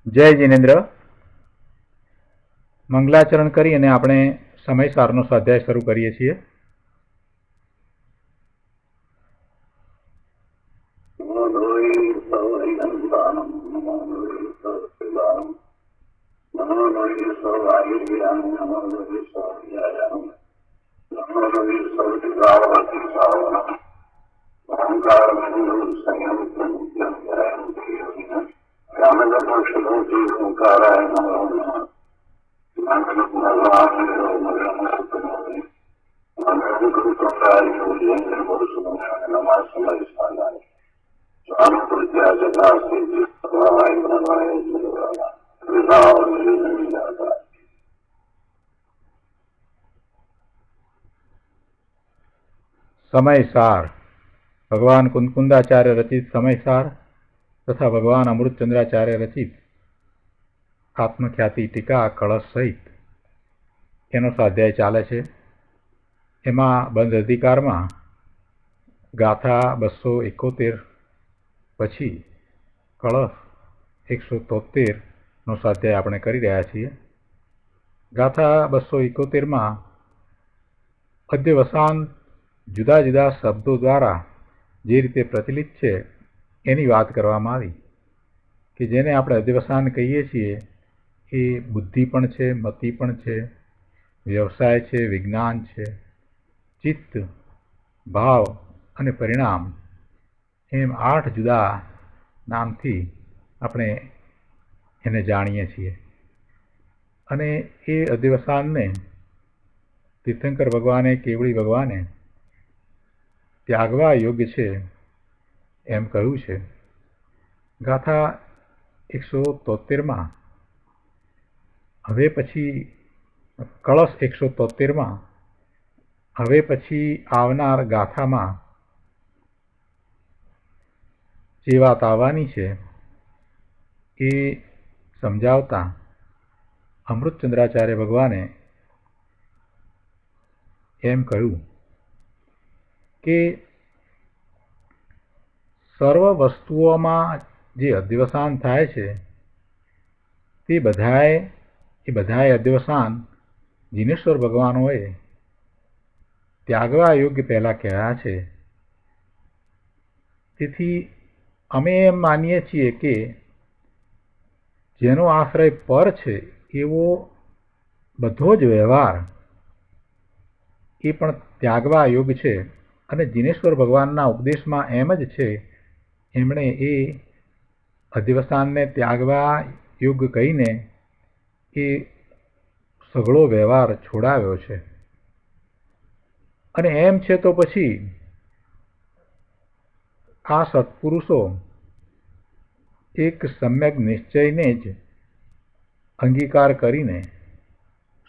જય જિનેન્દ્ર. મંગલાચરણ કરી અને આપણે સમયસારનો સ્વાધ્યાય શરૂ કરીએ છીએ. સમયસાર ભગવાન કુંદકુંદાચાર્ય રચિત સમયસાર તથા ભગવાન અમૃતચંદ્રાચાર્ય રચિત આત્મખ્યાતિ ટીકા કળશ સહિત એનો સ્વાધ્યાય ચાલે છે. એમાં બંધ અધિકારમાં ગાથા 271 પછી કળશ 173નો સ્વાધ્યાય આપણે કરી રહ્યા છીએ. ગાથા 271માં અધ્યવસાન જુદા જુદા શબ્દો દ્વારા જે રીતે પ્રચલિત છે એની વાત કરવામાં આવી કે જેને આપણે અધ્યવસાન કહીએ છીએ એ બુદ્ધિ પણ છે, મતિ પણ છે, વ્યવસાય છે, વિજ્ઞાન છે, ચિત્ત, ભાવ અને પરિણામ એમ 8 જુદા નામથી આપણે એને જાણીએ છીએ. અને એ અધ્યવસાનને તીર્થંકર ભગવાને, કેવળી ભગવાને ત્યાગવા યોગ્ય છે એમ કહ્યું છે. ગાથા 173માં હવે પછી કળશ 173માં હવે પછી આવનાર ગાથામાં જે વાત આવવાની છે એ સમજાવતા અમૃતચંદ્રાચાર્ય ભગવાને એમ કહ્યું કે સર્વ વસ્તુઓમાં જે અધ્યવસાન થાય છે તે બધાએ અધ્યવસાન જીનેશ્વર ભગવાનોએ ત્યાગવા યોગ્ય પહેલાં કહ્યા છે. તેથી અમે એમ માનીએ છીએ કે જેનો આશ્રય પર છે એવો બધો જ વ્યવહાર એ પણ ત્યાગવા યોગ્ય છે. અને જીનેશ્વર ભગવાનના ઉપદેશમાં એમ જ છે, એમણે એ અધ્યવસાનને ત્યાગવા યોગ્ય કહીને એ સઘળો વ્યવહાર છોડાવ્યો છે. અને એમ છે તો પછી આ સત્પુરુષો એક સમ્યક નિશ્ચયને જ અંગીકાર કરીને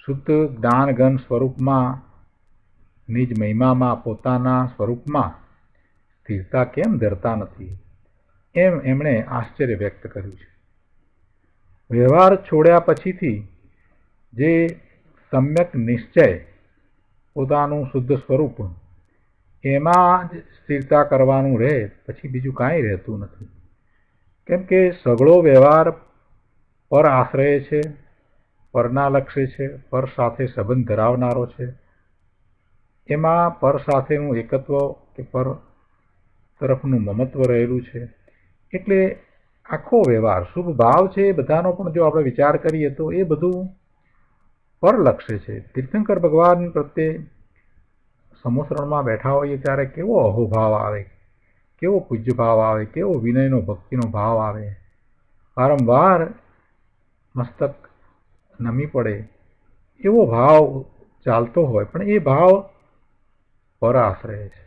શુદ્ધ જ્ઞાનઘન સ્વરૂપમાં, નિજ મહિમામાં, પોતાના સ્વરૂપમાં સ્થિરતા કેમ ધરતા નથી એમ એમણે આશ્ચર્ય વ્યક્ત કર્યું છે. વ્યવહાર છોડ્યા પછીથી જે સમ્યક નિશ્ચય, પોતાનું શુદ્ધ સ્વરૂપ, એમાં જ સ્થિરતા કરવાનું રહે, પછી બીજું કાંઈ રહેતું નથી. કેમ કે સઘળો વ્યવહાર પર આશ્રય છે, પરના લક્ષ્ય છે, પર સાથે સંબંધ ધરાવનારો છે. એમાં પર સાથેનું એકત્વ કે પર તરફનું મમત્વ રહેલું છે. એટલે આખો વ્યવહાર શુભ ભાવ છે એ બધાનો પણ જો આપણે વિચાર કરીએ તો એ બધું પરલક્ષ્ય છે. તીર્થંકર ભગવાન પ્રત્યે સમોસરણમાં બેઠા હોઈએ ત્યારે કેવો અહોભાવ આવે, કેવો પૂજ્ય ભાવ આવે, કેવો વિનયનો ભક્તિનો ભાવ આવે. વારંવાર મસ્તક નમી પડે એવો ભાવ ચાલતો હોય, પણ એ ભાવ પર આશ્રય છે.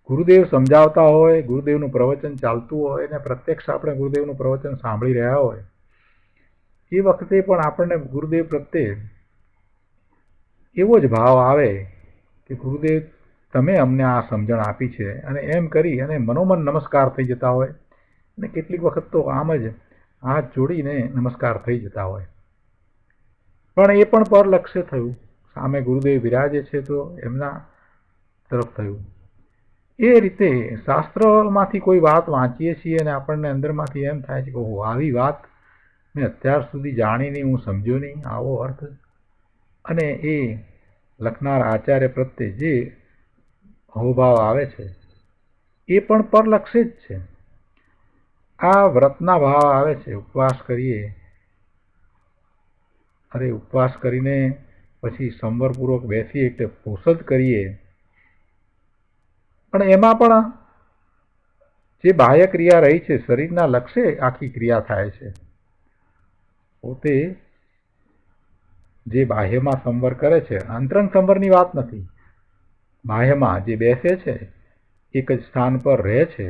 ગુરુદેવ સમજાવતા હોય, ગુરુદેવનું પ્રવચન ચાલતું હોય ને પ્રત્યક્ષ આપણે ગુરુદેવનું પ્રવચન સાંભળી રહ્યા હોય, એ વખતે પણ આપણને ગુરુદેવ પ્રત્યે એવો જ ભાવ આવે કે ગુરુદેવ તમે અમને આ સમજણ આપી છે, અને એમ કરી અને મનોમન નમસ્કાર થઈ જતા હોય. અને કેટલીક વખત તો આમ જ હાથ જોડીને નમસ્કાર થઈ જતા હોય. પણ એ પણ પર લક્ષ્ય થયું, સામે ગુરુદેવ બિરાજે છે તો એમના તરફ થયું. એ રીતે શાસ્ત્રમાંથી કોઈ વાત વાંચીએ છીએ અને આપણને અંદરમાંથી એમ થાય છે કે ઓહો, આવી વાત મેં અત્યાર સુધી જાણી નહીં, હું સમજ્યો નહીં, આવો અર્થ. અને એ લખનાર આચાર્ય પ્રત્યે જે અહોભાવ આવે છે એ પણ પરલક્ષે જ છે. આ વ્રતના ભાવ આવે છે. ઉપવાસ કરીએ, અરે ઉપવાસ કરીને પછી સંવરપૂર્વક બેસીએ એટલે પોષદ કરીએ, પણ એમાં પણ જે બાહ્ય ક્રિયા રહી છે, શરીરના લક્ષે આખી ક્રિયા થાય છે. પોતે જે બાહ્યમાં સંવર કરે છે, અંતરંગ સંવરની વાત નથી, બાહ્યમાં જે બેસે છે, એક જ સ્થાન પર રહે છે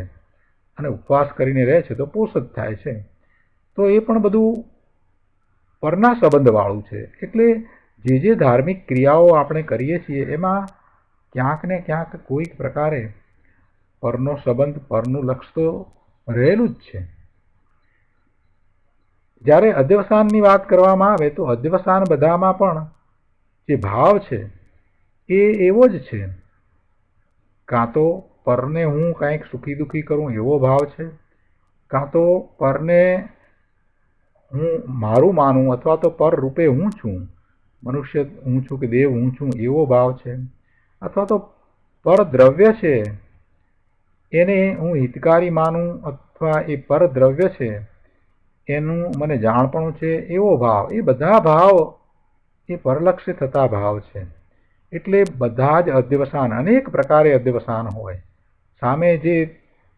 અને ઉપવાસ કરીને રહે છે તો પોષદ થાય છે. તો એ પણ બધું પરના સંબંધવાળું છે. એટલે જે ધાર્મિક ક્રિયાઓ આપણે કરીએ છીએ એમાં ક્યાંક ને ક્યાંક કોઈક પ્રકારે પરનો સંબંધ, પરનું લક્ષ તો રહેલું જ છે. જ્યારે અધ્યવસાનની વાત કરવામાં આવે તો અધ્યવસાન બધામાં પણ જે ભાવ છે એ એવો જ છે. કાં તો પરને હું કંઈક સુખી દુઃખી કરું એવો ભાવ છે, કાં તો પરને હું મારું માનું અથવા તો પર રૂપે હું છું, મનુષ્ય હું છું કે દેવ હું છું એવો ભાવ છે, અથવા તો પર દ્રવ્ય છે એને હું હિતકારી માનું અથવા એ પર દ્રવ્ય છે એનું મને જાણપણું છે એવો ભાવ. એ બધા ભાવ એ પરલક્ષે થતા ભાવ છે. એટલે બધા જ અધ્યવસાન, અનેક પ્રકારે અધ્યવસાન હોય. સામે જે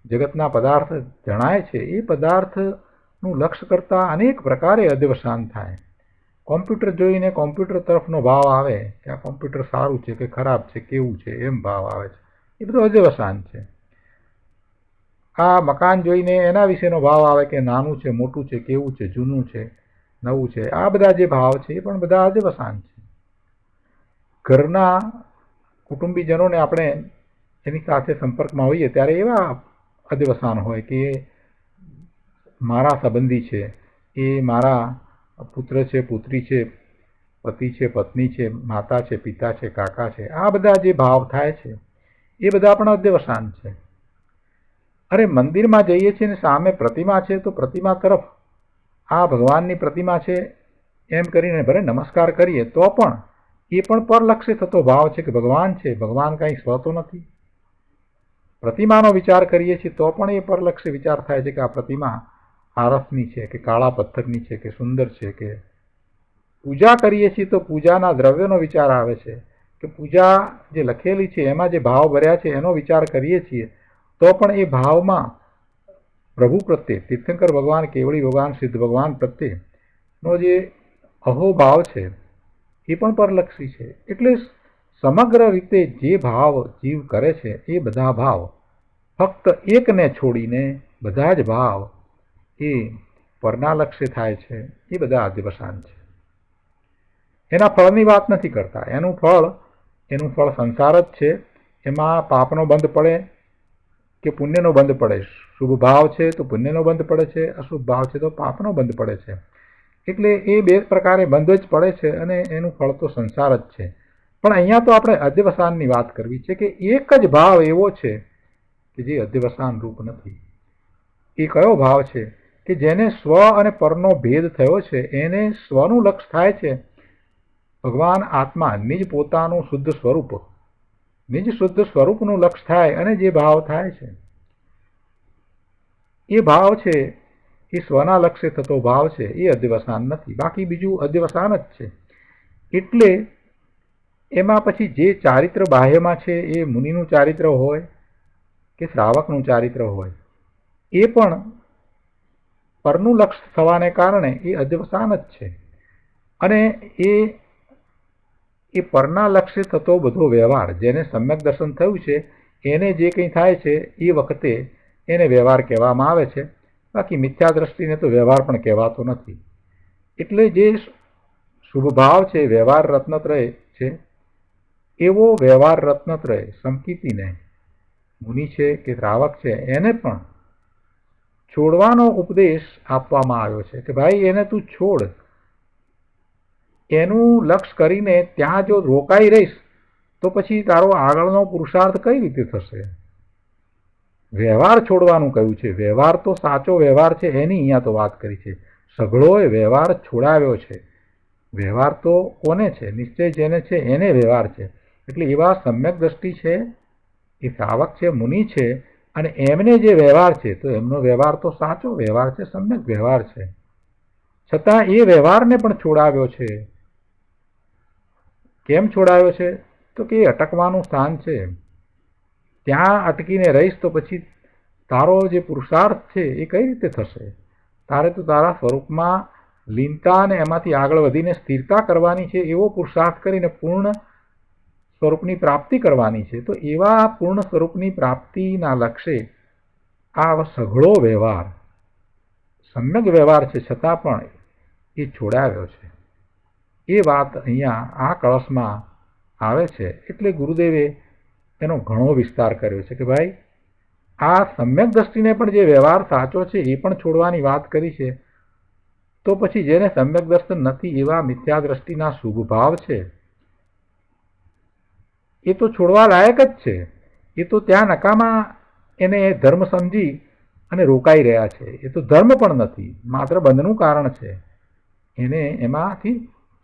જગતના પદાર્થ જણાય છે એ પદાર્થનું લક્ષ્ય કરતાં અનેક પ્રકારે અધ્યવસાન થાય. કોમ્પ્યુટર જોઈને કોમ્પ્યુટર તરફનો ભાવ આવે કે આ કોમ્પ્યુટર સારું છે કે ખરાબ છે, કેવું છે, એમ ભાવ આવે છે. એ બધું અધ્યવસાન છે. આ મકાન જોઈને એના વિશેનો ભાવ આવે કે નાનું છે, મોટું છે, કેવું છે, જૂનું છે, નવું છે. આ બધા જે ભાવ છે એ પણ બધા અધ્યવસાન છે. ઘરના કુટુંબીજનોને આપણે એની સાથે સંપર્કમાં હોઈએ ત્યારે એવા અધ્યવસાન હોય કે મારા સંબંધી છે, એ મારા પુત્ર છે, પુત્રી છે, પતિ છે, પત્ની છે, માતા છે, પિતા છે, કાકા છે. આ બધા જે ભાવ થાય છે એ બધા પણ અધ્યવસાન છે. અરે મંદિરમાં જઈએ છીએ ને સામે પ્રતિમા છે તો પ્રતિમા તરફ આ ભગવાનની પ્રતિમા છે એમ કરીને ભલે નમસ્કાર કરીએ તો પણ એ પણ પરલક્ષે થતો ભાવ છે કે ભગવાન છે, ભગવાન કાંઈ સ્વ તો નથી. પ્રતિમાનો વિચાર કરીએ છીએ તો પણ એ પરલક્ષે વિચાર થાય છે કે આ પ્રતિમા આરસની છે કે કાળા પથ્થરની છે કે સુંદર છે. કે પૂજા કરીએ છીએ તો પૂજાના દ્રવ્યનો વિચાર આવે છે કે પૂજા જે લખેલી છે એમાં જે ભાવ ભર્યા છે એનો વિચાર કરીએ છીએ તો પણ એ ભાવમાં પ્રભુ પ્રત્યે, તીર્થંકર ભગવાન, કેવળી ભગવાન, સિદ્ધ ભગવાન પ્રત્યેનો જે અહોભાવ છે એ પણ પરલક્ષી છે. એટલે સમગ્ર રીતે જે ભાવ જીવ કરે છે એ બધા ભાવ ફક્ત એકને છોડીને બધા જ ભાવ એ પરના લક્ષ્ય થાય છે. એ બધા અધ્યવસાન છે. એના ફળની વાત નથી કરતા. એનું ફળ સંસાર જ છે. એમાં પાપનો બંધ પડે કે પુણ્યનો બંધ પડે. શુભ ભાવ છે તો પુણ્યનો બંધ પડે છે, અશુભ ભાવ છે તો પાપનો બંધ પડે છે. એટલે એ બે પ્રકારે બંધ જ પડે છે અને એનું ફળ તો સંસાર જ છે. પણ અહીંયા તો આપણે અધ્યવસાનની વાત કરવી છે કે એક જ ભાવ એવો છે કે જે અધ્યવસાન રૂપ નથી. એ કયો ભાવ છે કે જેને સ્વ અને પરનો ભેદ થયો છે એને સ્વનું લક્ષ્ય થાય છે. ભગવાન આત્મા નિજ પોતાનું શુદ્ધ સ્વરૂપ, નિજ શુદ્ધ સ્વરૂપનું લક્ષ્ય થાય અને જે ભાવ થાય છે એ ભાવ છે એ સ્વના લક્ષ્ય થતો ભાવ છે. એ અધ્યવસાન નથી, બાકી બીજું અધ્યવસાન જ છે. એટલે એમાં પછી જે ચારિત્ર બાહ્યમાં છે એ મુનિનું ચારિત્ર હોય કે શ્રાવકનું ચારિત્ર હોય એ પણ પરનું લક્ષ્ય થવાને કારણે એ અધ્યવસાન જ છે. અને એ પરના લક્ષ્ય થતો બધો વ્યવહાર, જેને સમ્યક દર્શન થયું છે એને જે કંઈ થાય છે એ વખતે એને વ્યવહાર કહેવામાં આવે છે. બાકી મિથ્યા દ્રષ્ટિને તો વ્યવહાર પણ કહેવાતો નથી. એટલે જે શુભ ભાવ છે, વ્યવહાર રત્નત્રય છે, એવો વ્યવહાર રત્નત્રય સંકિતીને મુનિ છે કે શ્રાવક છે એને પણ છોડવાનો ઉપદેશ આપવામાં આવ્યો છે કે ભાઈ એને તું છોડ. એનું લક્ષ્ય કરીને ત્યાં જો રોકાઈ રહીશ તો પછી તારો આગળનો પુરુષાર્થ કઈ રીતે થશે? વ્યવહાર છોડવાનું કહ્યું છે. વ્યવહાર તો સાચો વ્યવહાર છે એની અહીંયા તો વાત કરી છે. સઘળોએ વ્યવહાર છોડાવ્યો છે. વ્યવહાર તો કોને છે? નિશ્ચય જેને છે એને વ્યવહાર છે. એટલે એવા સમ્યક દ્રષ્ટિ છે, એ શ્રાવક છે, મુનિ છે, અને એમને જે વ્યવહાર છે તો એમનો વ્યવહાર તો સાચો વ્યવહાર છે, સમ્યક વ્યવહાર છે. છતાં એ વ્યવહારને પણ છોડાવ્યો છે. કેમ છોડાવ્યો છે? તો કે એ અટકવાનું સ્થાન છે. ત્યાં અટકીને રહીશ તો પછી તારો જે પુરુષાર્થ છે એ કઈ રીતે થશે? તારે તો તારા સ્વરૂપમાં લીનતા અને એમાંથી આગળ વધીને સ્થિરતા કરવાની છે. એવો પુરુષાર્થ કરીને પૂર્ણ સ્વરૂપની પ્રાપ્તિ કરવાની છે. તો એવા પૂર્ણ સ્વરૂપની પ્રાપ્તિના લક્ષ્યે આ સઘળો વ્યવહાર સમ્યક વ્યવહાર છે, છતાં પણ એ છોડાવ્યો છે. એ વાત અહીંયા આ કળશમાં આવે છે. એટલે ગુરુદેવે એનો ઘણો વિસ્તાર કર્યો છે કે ભાઈ આ સમ્યક દ્રષ્ટિને પણ જે વ્યવહાર સાચો છે એ પણ છોડવાની વાત કરી છે. તો પછી જેને સમ્યક દર્શન નથી એવા મિથ્યા દ્રષ્ટિના શુભ ભાવ છે એ તો છોડવા લાયક જ છે. એ તો ત્યાં નકામા એને ધર્મ સમજી અને રોકાઈ રહ્યા છે. એ તો ધર્મ પણ નથી, માત્ર બંધનું કારણ છે. એને એમાંથી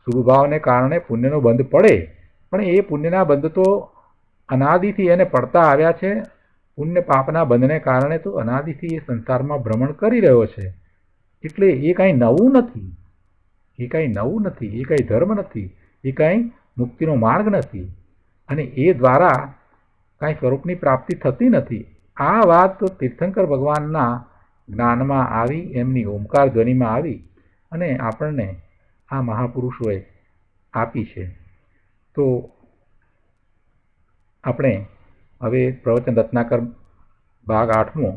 શુભ ભાવને કારણે પુણ્યનો બંધ પડે, પણ એ પુણ્યના બંધ તો અનાદિથી એને પડતા આવ્યા છે. પુણ્ય પાપના બંધને કારણે તો અનાદિથી એ સંસારમાં ભ્રમણ કરી રહ્યો છે. એટલે એ કાંઈ નવું નથી, એ કાંઈ નવું નથી, એ કાંઈ ધર્મ નથી, એ કાંઈ મુક્તિનો માર્ગ નથી, અને એ દ્વારા કાંઈ સ્વરૂપની પ્રાપ્તિ થતી નથી. આ વાત તો તીર્થંકર ભગવાનના જ્ઞાનમાં આવી, એમની ઓમકાર ધ્વનિમાં આવી અને આપણને આ મહાપુરુષોએ આપી છે. તો આપણે હવે પ્રવચન રત્નાકર ભાગ 8મો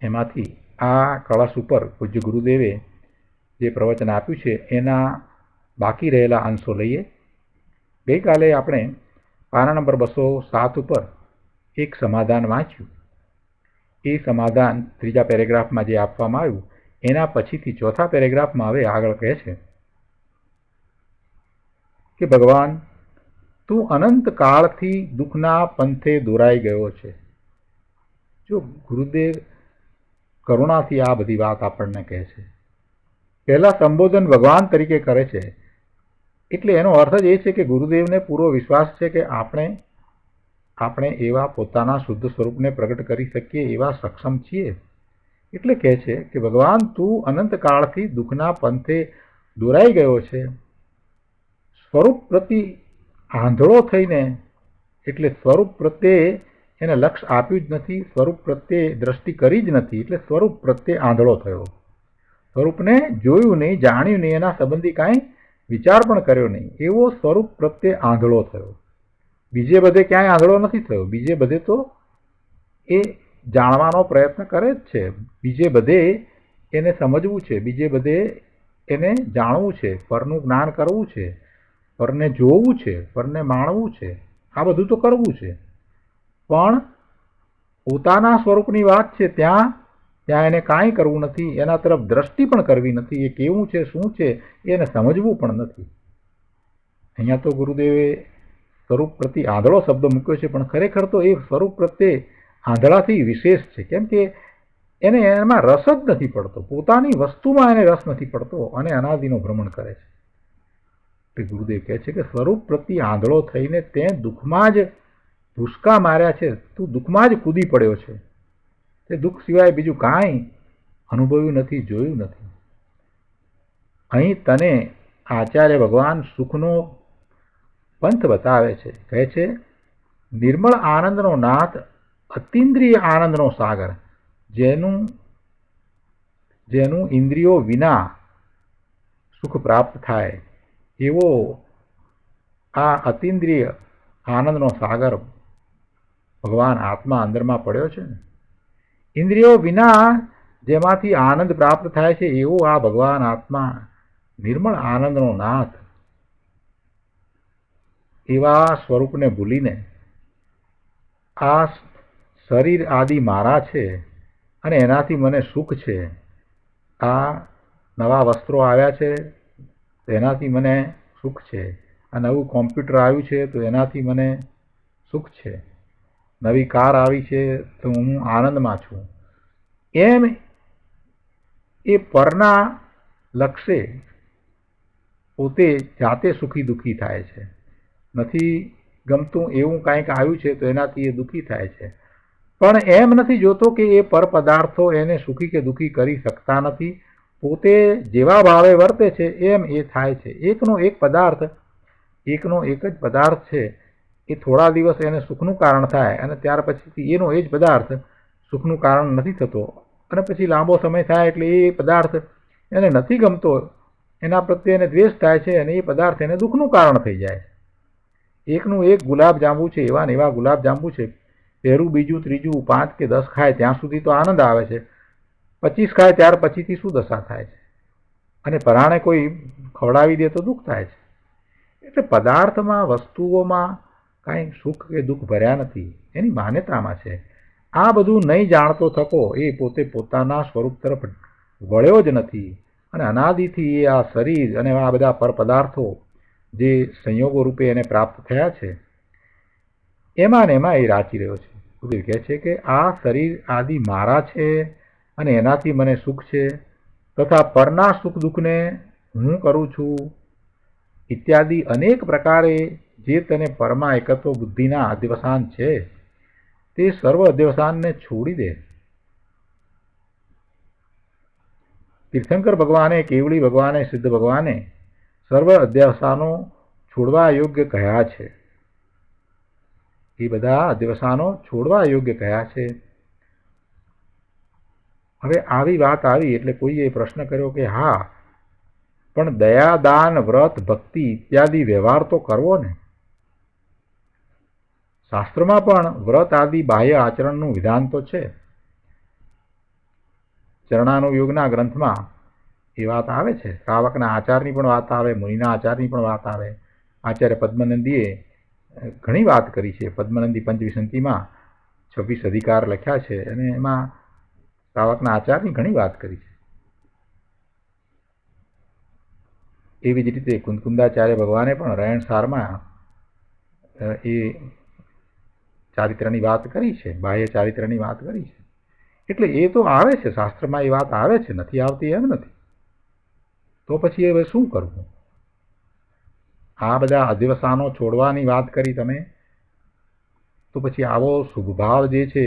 એમાંથી આ કળશ ઉપર પૂજ્ય ગુરુદેવે જે પ્રવચન આપ્યું છે એના બાકી રહેલા અંશો લઈએ. ગઈકાલે આપણે પાના નંબર 207 ઉપર એક સમાધાન વાંચ્યું. એ સમાધાન ત્રીજા પેરેગ્રાફમાં જે આપવામાં આવ્યું એના પછીથી ચોથા પેરેગ્રાફમાં હવે આગળ કહે છે કે ભગવાન તું અનંત કાળથી દુઃખના પંથે દોરાઈ ગયો છે. જો ગુરુદેવ કરુણાથી આ બધી વાત આપણને કહે છે. પહેલા સંબોધન ભગવાન તરીકે કરે છે, એટલે એનો અર્થ જ એ છે કે ગુરુદેવને પૂરો વિશ્વાસ છે કે આપણે એવા પોતાના શુદ્ધ સ્વરૂપને પ્રગટ કરી શકીએ એવા સક્ષમ છીએ. એટલે કહે છે કે ભગવાન તું અનંત કાળથી દુઃખના પંથે દોરાઈ ગયો છે. સ્વરૂપ પ્રતિ આંધળો થઈને, એટલે સ્વરૂપ પ્રત્યે એને લક્ષ્ય આપ્યું જ નથી, સ્વરૂપ પ્રત્યે દ્રષ્ટિ કરી જ નથી, એટલે સ્વરૂપ પ્રત્યે આંધળો થયો. સ્વરૂપને જોયું નહીં, જાણ્યું નહીં, એના સંબંધી કાંઈ વિચાર પણ કર્યો નહીં, એવો સ્વરૂપ પ્રત્યે આંધળો થયો. બીજે બધે ક્યાંય આંધળો નથી થયો. બીજે બધે તો એ જાણવાનો પ્રયત્ન કરે જ છે, બીજે બધે એને સમજવું છે, બીજે બધે એને જાણવું છે, પરનું જ્ઞાન કરવું છે, પરને જોવું છે, પરને માણવું છે, આ બધું તો કરવું છે. પણ પોતાના સ્વરૂપની વાત છે ત્યાં એને કાંઈ કરવું નથી, એના તરફ દ્રષ્ટિ પણ કરવી નથી. એ કેવું છે, શું છે એને સમજવું પણ નથી. અહીંયા તો ગુરુદેવે સ્વરૂપ પ્રત્યે આંધળો શબ્દ મૂક્યો છે, પણ ખરેખર તો એ સ્વરૂપ પ્રત્યે આંધળાથી વિશેષ છે. કેમ કે એને એમાં રસ જ નથી પડતો, પોતાની વસ્તુમાં એને રસ નથી પડતો અને અનાદિનો ભ્રમણ કરે છે. એટલે ગુરુદેવ કહે છે કે સ્વરૂપ પ્રત્યે આંધળો થઈને તે દુઃખમાં જ ભૂસકા માર્યા છે, તું દુઃખમાં જ કૂદી પડ્યો છે. તે દુઃખ સિવાય બીજું કાંઈ અનુભવ્યું નથી, જોયું નથી. અહીં તને આચાર્ય ભગવાન સુખનો પંથ બતાવે છે. કહે છે નિર્મળ આનંદનો નાથ, અતિન્દ્રિય આનંદનો સાગર, જેનું ઇન્દ્રિયો વિના સુખ પ્રાપ્ત થાય એવો આ અતિન્દ્રિય આનંદનો સાગર ભગવાન આત્મા અંદરમાં પડ્યો છે ને. ઇન્દ્રિયો વિના જેમાંથી આનંદ પ્રાપ્ત થાય છે એવો આ ભગવાન આત્મા નિર્મળ આનંદનો નાથ, એવા સ્વરૂપને ભૂલીને આ શરીર આદિ મારા છે અને એનાથી મને સુખ છે, આ નવા વસ્ત્રો આવ્યા છે તો એનાથી મને સુખ છે, આ નવું કોમ્પ્યુટર આવ્યું છે તો એનાથી મને સુખ છે, નવી કાર આવી છે તો હું આનંદમાં છું, એમ એ પરના લક્ષે પોતે જાતે સુખી દુઃખી થાય છે. નથી ગમતું એવું કાંઈક આવ્યું છે તો એનાથી એ દુઃખી થાય છે, પણ એમ નથી જોતો કે એ પર પદાર્થો એને સુખી કે દુઃખી કરી શકતા નથી. પોતે જેવા ભાવે વર્તે છે એમ એ થાય છે. એકનો એક જ પદાર્થ છે એ થોડા દિવસ એને સુખનું કારણ થાય અને ત્યાર પછીથી એનો એ જ પદાર્થ સુખનું કારણ નથી થતો, અને પછી લાંબો સમય થાય એટલે એ પદાર્થ એને નથી ગમતો, એના પ્રત્યે એને દ્વેષ થાય છે અને એ પદાર્થ એને દુઃખનું કારણ થઈ જાય છે. એકનું એક ગુલાબ જાંબુ છે, એવા ને એવા ગુલાબ જાંબુ છે, પહેલું બીજું ત્રીજું 5 કે 10 ખાય ત્યાં સુધી તો આનંદ આવે છે, 25 ખાય ત્યાર પછીથી શું દશા થાય છે, અને પરાણે કોઈ ખવડાવી દે તો દુઃખ થાય છે. એટલે પદાર્થમાં વસ્તુઓમાં કાંઈ સુખ કે દુઃખ ભર્યા નથી, એની માન્યતામાં છે. આ બધું નહીં જાણતો થકો એ પોતે પોતાના સ્વરૂપ તરફ વળ્યો જ નથી, અને અનાદિથી એ આ શરીર અને આ બધા પર પદાર્થો જે સંયોગો રૂપે એને પ્રાપ્ત થયા છે એમાં ને એમાં એ રાચી રહ્યો છે. ગુરુદેવ કહે છે કે આ શરીર આદિ મારા છે અને એનાથી મને સુખ છે, તથા પરના સુખ દુઃખને હું કરું છું ઇત્યાદિ અનેક પ્રકારે જે તને પરમાં એકત્વ બુદ્ધિના અધ્યવસાન છે તે સર્વ અધ્યવસાનને છોડી દે. તીર્થંકર ભગવાને, કેવળી ભગવાને, સિદ્ધ ભગવાને સર્વ અધ્યવસાનો છોડવા યોગ્ય કહ્યા છે. એ બધા અધ્યવસાનો છોડવા યોગ્ય કહ્યા છે. હવે આવી વાત આવી એટલે કોઈએ પ્રશ્ન કર્યો કે હા, પણ દયા, દાન, વ્રત, ભક્તિ ઇત્યાદિ વ્યવહાર તો કરવો ને. શાસ્ત્રમાં પણ વ્રત આદિ બાહ્ય આચરણનું વિધાન તો છે. ચરણાનુયોગના ગ્રંથમાં એ વાત આવે છે. શ્રાવકના આચારની પણ વાત આવે, મુનિના આચારની પણ વાત આવે. આચાર્ય પદ્મનંદીએ ઘણી વાત કરી છે. પદ્મનંદી પંચવિસંતિમાં 26 અધિકાર લખ્યા છે અને એમાં શ્રાવકના આચારની ઘણી વાત કરી છે. એવી જ રીતે કુંદકુંદાચાર્ય ભગવાને પણ રયણસારમાં એ ચારિત્રની વાત કરી છે, બાહ્ય ચારિત્રની વાત કરી છે. એટલે એ તો આવે છે, શાસ્ત્રમાં એ વાત આવે છે, નથી આવતી એમ નથી. તો પછી હવે શું કરવું? આ બધા અધ્યવસાનો છોડવાની વાત કરી તમે, તો પછી આવો શુભભાવ જે છે,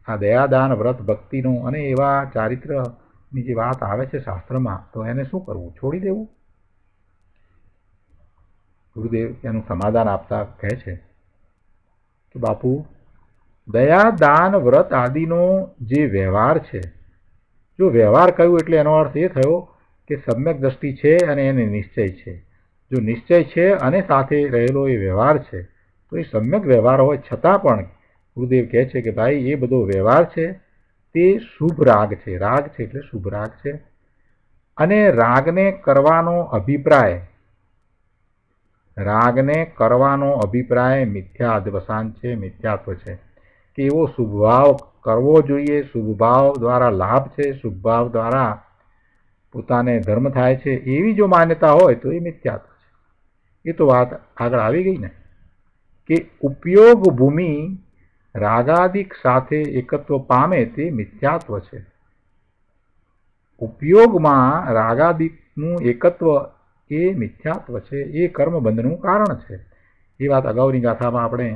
આ દયાદાન વ્રત ભક્તિનો અને એવા ચારિત્રની જે વાત આવે છે શાસ્ત્રમાં, તો એને શું કરવું? છોડી દેવું? ગુરુદેવ એનું સમાધાન આપતા કહે છે કે બાપુ, દયા, દાન, વ્રત આદિનો જે વ્યવહાર છે, જો વ્યવહાર કહ્યું એટલે એનો અર્થ એ થયો કે સમ્યક દ્રષ્ટિ છે અને એને નિશ્ચય છે. જો નિશ્ચય છે અને સાથે રહેલો એ વ્યવહાર છે તો એ સમ્યક વ્યવહાર હોય છતાં પણ ગુરુદેવ કહે છે કે ભાઈ એ બધો વ્યવહાર છે તે શુભ રાગ છે. રાગ છે એટલે શુભ રાગ છે, અને રાગને કરવાનો અભિપ્રાય મિથ્યા અધ્યવસાન છે, મિથ્યાત્વ છે. કે એવો શુભભાવ કરવો જોઈએ, શુભભાવ દ્વારા લાભ છે, શુભભાવ દ્વારા પોતાને ધર્મ થાય છે, એવી જો માન્યતા હોય તો એ મિથ્યાત્વ છે. એ તો વાત આગળ આવી ગઈ ને કે ઉપયોગ ભૂમિ રાગાદિક સાથે એકત્વ પામે તે મિથ્યાત્વ છે. ઉપયોગમાં રાગાદિકનું એકત્વ એ મિથ્યાત્વ છે, એ કર્મબંધનું કારણ છે. એ વાત અગાઉની ગાથામાં આપણે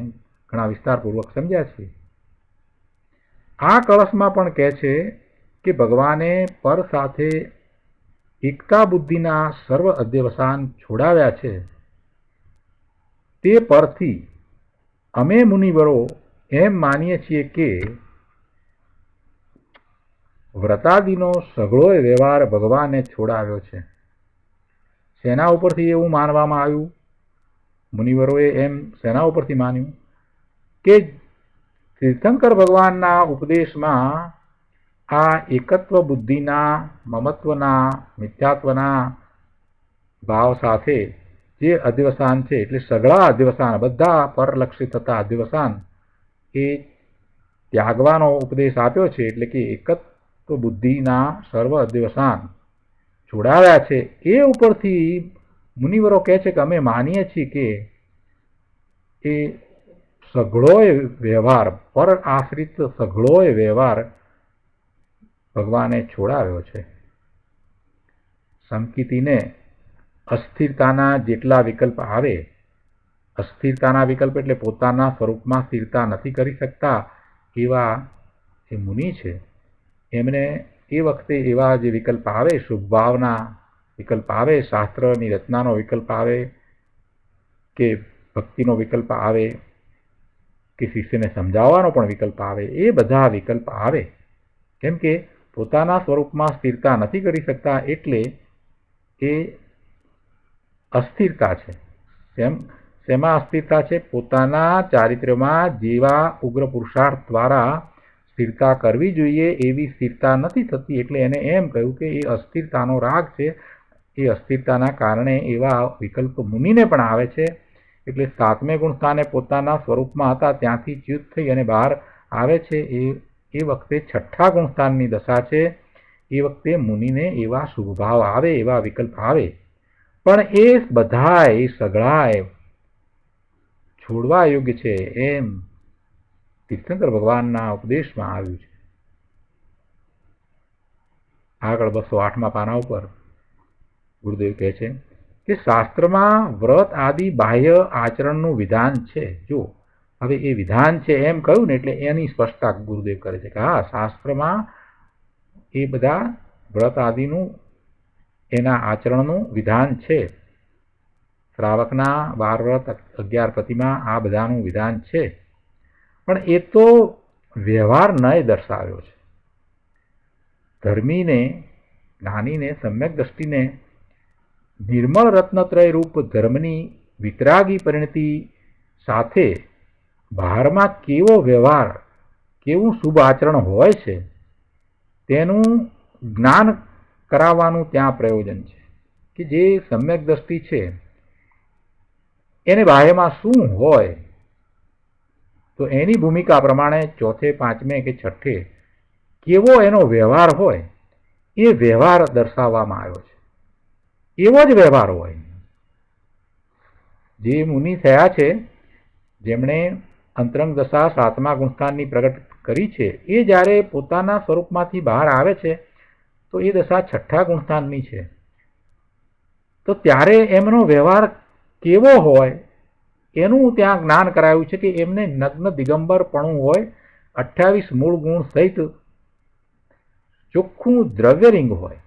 ઘણા વિસ્તારપૂર્વક સમજ્યા છીએ. આ કળશમાં પણ કહે છે કે ભગવાને પર સાથે એકતા બુદ્ધિના સર્વ અધ્યવસાન છોડાવ્યા છે. તે પરથી અમે મુનિવરો એમ માનીએ છીએ કે વ્રતાદિનો સઘળો વ્યવહાર ભગવાને છોડાવ્યો છે. શેના ઉપરથી એવું માનવામાં આવ્યું? મુનિવરોએ એમ શેના ઉપરથી માન્યું? કે તીર્થંકર ભગવાનના ઉપદેશમાં આ એકત્વ બુદ્ધિના, મમત્વના, મિથ્યાત્વના ભાવ સાથે જે અધ્યવસાન છે, એટલે સઘળા અધ્યવસાન, બધા પરલક્ષી થતા અધ્યવસાન એ ત્યાગવાનો ઉપદેશ આપ્યો છે. એટલે કે એકત્વ બુદ્ધિના સર્વ અધ્યવસાન છોડાવ્યા છે. એ ઉપરથી મુનિવરો કહે છે કે અમે માનીએ છીએ કે એ સઘળોય વ્યવહાર, પર આશ્રિત સઘળોય વ્યવહાર ભગવાને છોડાવ્યો છે. સંકિતીને અસ્થિરતાના જેટલા વિકલ્પ આવે, અસ્થિરતાના વિકલ્પ એટલે પોતાના સ્વરૂપમાં સ્થિરતા નથી કરી શકતા એવા જે મુનિ છે, એમને એ વખતે એવા જે વિકલ્પ આવે, શુભ ભાવના વિકલ્પ આવે, શાસ્ત્રની રચનાનો વિકલ્પ આવે, કે ભક્તિનો વિકલ્પ આવે, કે શિષ્યને સમજાવવાનો પણ વિકલ્પ આવે, એ બધા વિકલ્પ આવે. કેમ કે પોતાના સ્વરૂપમાં સ્થિરતા નથી કરી શકતા, એટલે એ અસ્થિરતા છે. શેમાં અસ્થિરતા છે? પોતાના ચારિત્ર્યમાં જેવા ઉગ્ર પુરુષાર્થ દ્વારા સ્થિરતા કરવી જોઈએ એવી સ્થિરતા નથી થતી, એટલે એને એમ કહ્યું કે એ અસ્થિરતાનો રાગ છે. એ અસ્થિરતાના કારણે એવા વિકલ્પ મુનિને પણ આવે છે. એટલે 7મે ગુણસ્થાને પોતાના સ્વરૂપમાં હતા ત્યાંથી ચ્યુત થઈ અને બહાર આવે છે. એ વખતે 6ઠ્ઠા ગુણસ્થાનની દશા છે. એ વખતે મુનિને એવા શુભભાવ આવે, એવા વિકલ્પ આવે, પણ એ બધાય, એ સઘળાય છોડવા યોગ્ય છે એમ તીર્થંકર ભગવાનના ઉપદેશમાં આવ્યું છે. આગળ 208મા પાના ઉપર ગુરુદેવ કહે છે કે શાસ્ત્રમાં વ્રત આદિ બાહ્ય આચરણનું વિધાન છે. જો હવે એ વિધાન છે એમ કહ્યું ને એટલે એની સ્પષ્ટતા ગુરુદેવ કરે છે કે હા, શાસ્ત્રમાં એ બધા વ્રત આદિનું, એના આચરણનું વિધાન છે. શ્રાવકના 12 વ્રત, 11 પ્રતિમા, આ બધાનું વિધાન છે. પણ એ તો વ્યવહાર નય દર્શાવ્યો છે. ધર્મીને, જ્ઞાનીને, સમ્યક દ્રષ્ટિને નિર્મળ રત્નત્રય રૂપ ધર્મની વિતરાગી પરિણતિ સાથે બહારમાં કેવો વ્યવહાર, કેવું શુભ આચરણ હોય છે તેનું જ્ઞાન કરાવવાનું ત્યાં પ્રયોજન છે. કે જે સમ્યક દ્રષ્ટિ છે એને બાહ્યમાં શું હોય, તો એની ભૂમિકા પ્રમાણે 4થે, 5મે કે 6ઠ્ઠે કેવો એનો વ્યવહાર હોય, એ વ્યવહાર દર્શાવવામાં આવ્યો છે. એવો જ વ્યવહાર હોય. જે મુનિ થયા છે, જેમણે અંતરંગ દશા 7મા ગુણસ્થાનની પ્રગટ કરી છે, એ જ્યારે પોતાના સ્વરૂપમાંથી બહાર આવે છે તો એ દશા 6ઠ્ઠા ગુણસ્થાનની છે. તો ત્યારે એમનો વ્યવહાર કેવો હોય એનું ત્યાં જ્ઞાન કરાયું છે. કે એમને નગ્ન દિગંબરપણું હોય, 28 મૂળ ગુણ સહિત ચોખ્ખું દ્રવ્યલિંગ હોય,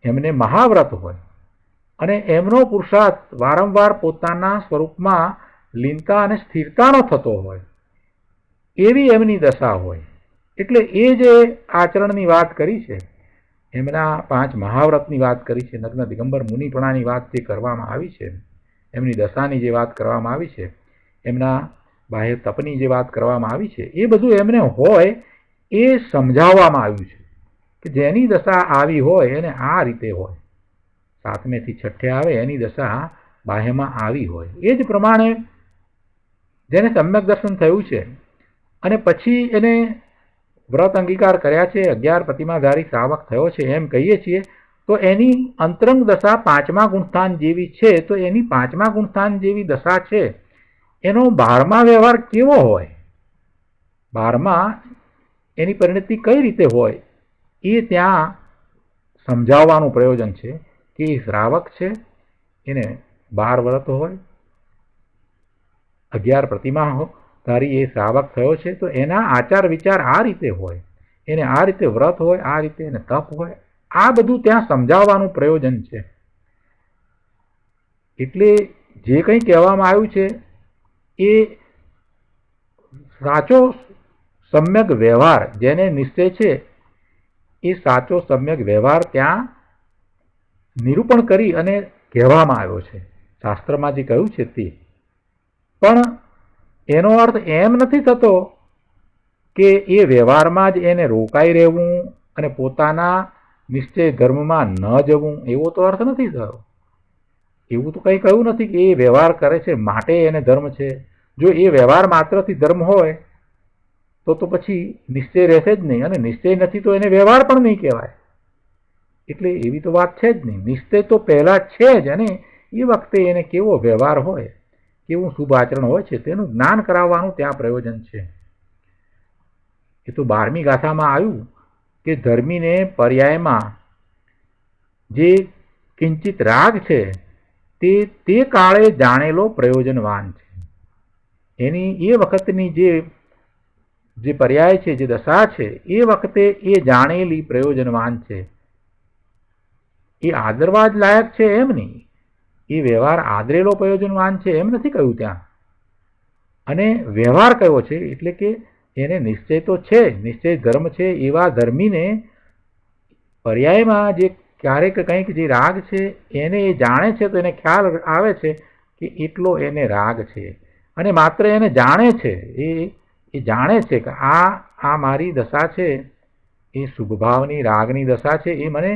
એમને મહાવ્રત હોય, અને એમનો પુરુષાર્થ વારંવાર પોતાના સ્વરૂપમાં લીનતા અને સ્થિરતાનો થતો હોય, એવી એમની દશા હોય. એટલે એ જે આચરણની વાત કરી છે, એમના 5 મહાવ્રતની વાત કરી છે, નગ્ન દિગંબર મુનિપણાની વાત જે કરવામાં આવી છે, એમની દશાની જે વાત કરવામાં આવી છે, એમના બાહ્ય તપની જે વાત કરવામાં આવી છે, એ બધું એમને હોય એ સમજાવવામાં આવ્યું છે. કે જેની દશા આવી હોય એને આ રીતે હોય, 7મેથી 6ઠ્ઠે આવે એની દશા બાહ્યમાં આવી હોય. એ જ પ્રમાણે જેને સમ્યક દર્શન થયું છે અને પછી એને વ્રત અંગીકાર કર્યા છે, 11 પ્રતિમાધારી શ્રાવક થયો છે એમ કહીએ છીએ, તો એની અંતરંગ દશા 5મા ગુણસ્થાન જેવી છે. તો એની 5મા ગુણસ્થાન જેવી દશા છે, એનો 12મા વ્યવહાર કેવો હોય, 12મા એની પરિણતિ કઈ રીતે હોય, એ ત્યાં સમજાવવાનું પ્રયોજન છે. કે એ શ્રાવક છે, એને 12 વ્રત હોય, 11 પ્રતિમા ધારી એ શ્રાવક થયો છે, તો એના આચાર વિચાર આ રીતે હોય, એને આ રીતે વ્રત હોય, આ રીતે એને તપ હોય, આ બધું ત્યાં સમજાવવાનું પ્રયોજન છે. એટલે જે કંઈ કહેવામાં આવ્યું છે એ સાચો સમ્યક વ્યવહાર જેને નિશ્ચય છે, એ સાચો સમ્યક વ્યવહાર ત્યાં નિરૂપણ કરી અને કહેવામાં આવ્યો છે. શાસ્ત્રમાં જે કહ્યું છે તે. પણ એનો અર્થ એમ નથી થતો કે એ વ્યવહારમાં જ એને રોકાઈ રહેવું અને પોતાના નિશ્ચય ધર્મમાં ન જવું, એવો તો અર્થ નથી થયો. એવું તો કંઈ કહ્યું નથી કે એ વ્યવહાર કરે છે માટે એને ધર્મ છે. જો એ વ્યવહાર માત્રથી ધર્મ હોય તો પછી નિશ્ચય રહેશે જ નહીં, અને નિશ્ચય નથી તો એને વ્યવહાર પણ નહીં કહેવાય. એટલે એવી તો વાત છે જ નહીં. નિશ્ચય તો પહેલાં છે જ, અને એ વખતે એને કેવો વ્યવહાર હોય કેવું શુભ આચરણ હોય છે તેનું જ્ઞાન કરાવવાનું ત્યાં પ્રયોજન છે. એ તો 12મી ગાથામાં આવ્યું કે ધર્મીને પર્યાયમાં જે કિંચિત રાગ છે તે કાળે જાણેલો પ્રયોજનવાન છે. એની એ વખતની જે પર્યાય છે, જે દશા છે, એ વખતે એ જાણેલી પ્રયોજનવાન છે. એ આદરવા જ લાયક છે એમ નહીં, એ વ્યવહાર આદરેલો પ્રયોજનવાન છે એમ નથી કહ્યું ત્યાં. અને વ્યવહાર કયો છે એટલે કે એને નિશ્ચય તો છે, નિશ્ચય ધર્મ છે. એવા ધર્મીને પર્યાયમાં જે ક્યારેક કંઈક જે રાગ છે એને એ જાણે છે તો એને ખ્યાલ આવે છે કે એટલો એને રાગ છે. અને માત્ર એને જાણે છે, એ જાણે છે કે આ મારી દશા છે, એ શુભભાવની રાગની દશા છે, એ મને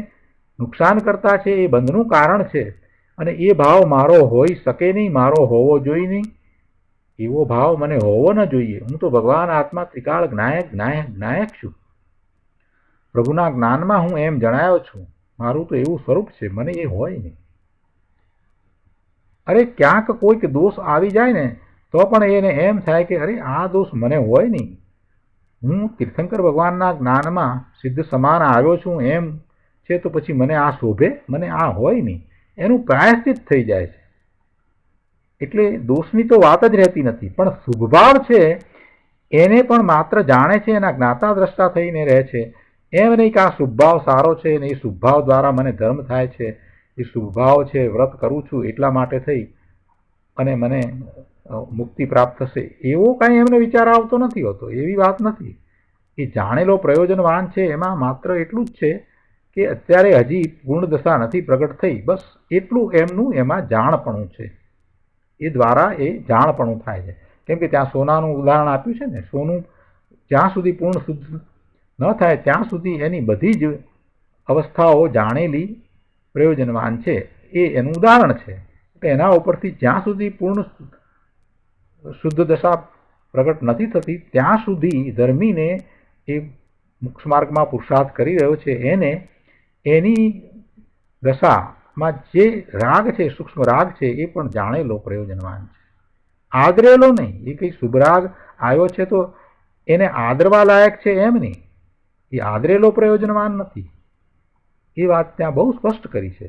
નુકસાન કરતા છે, એ બંધનું કારણ છે. અને એ ભાવ મારો હોઈ શકે નહીં, મારો હોવો જોઈએ નહીં. એવો ભાવ મને હોવો ન જોઈએ. હું તો ભગવાન આત્મા ત્રિકાળ જ્ઞાયક જ્ઞાયક જ્ઞાયક છું. પ્રભુના જ્ઞાનમાં હું એમ જણાયો છું. મારું તો એવું સ્વરૂપ છે, મને એ હોય નહીં. અરે ક્યાંક કોઈક દોષ આવી જાય ને તો પણ એને એમ થાય કે અરે આ દોષ મને હોય નહીં. હું તીર્થંકર ભગવાનના જ્ઞાનમાં સિદ્ધ સમાન આવ્યો છું એમ છે તો પછી મને આ શોભે, મને આ હોય નહીં. એનું પ્રાયશ્ચિત થઈ જાય છે. એટલે દોષની તો વાત જ રહેતી નથી. પણ શુભભાવ છે એને પણ માત્ર જાણે છે, એના જ્ઞાતા દ્રષ્ટા થઈને રહે છે. એમ નહીં કે આ શુભભાવ સારો છે ને એ શુભભાવ દ્વારા મને ધર્મ થાય છે, એ શુભભાવ છે, વ્રત કરું છું એટલા માટે થઈ અને મને મુક્તિ પ્રાપ્ત થશે, એવો કાંઈ એમને વિચાર આવતો નથી હોતો. એવી વાત નથી. એ જાણેલો પ્રયોજનવાન છે. એમાં માત્ર એટલું જ છે કે અત્યારે હજી પૂર્ણ દશા નથી પ્રગટ થઈ, બસ એટલું એમનું એમાં જાણપણું છે. એ દ્વારા એ જાણપણું થાય છે. કેમ કે ત્યાં સોનાનું ઉદાહરણ આપ્યું છે ને, સોનું જ્યાં સુધી પૂર્ણ શુદ્ધ ન થાય ત્યાં સુધી એની બધી જ અવસ્થાઓ જાણેલી પ્રયોજનવાન છે. એ એનું ઉદાહરણ છે. એટલે એના ઉપરથી જ્યાં સુધી પૂર્ણ શુદ્ધ દશા પ્રગટ નથી થતી ત્યાં સુધી ધર્મીને એ મોક્ષ માર્ગમાં પુરુષાર્થ કરી રહ્યો છે એને એની દશામાં જે રાગ છે, સૂક્ષ્મ રાગ છે, એ પણ જાણેલો પ્રયોજનવાન છે, આદરેલો નહીં. એ કંઈ શુભ રાગ આવ્યો છે તો એને આદરવા લાયક છે એમ નહીં. એ આદરેલો પ્રયોજનવાન નથી. એ વાત ત્યાં બહુ સ્પષ્ટ કરી છે.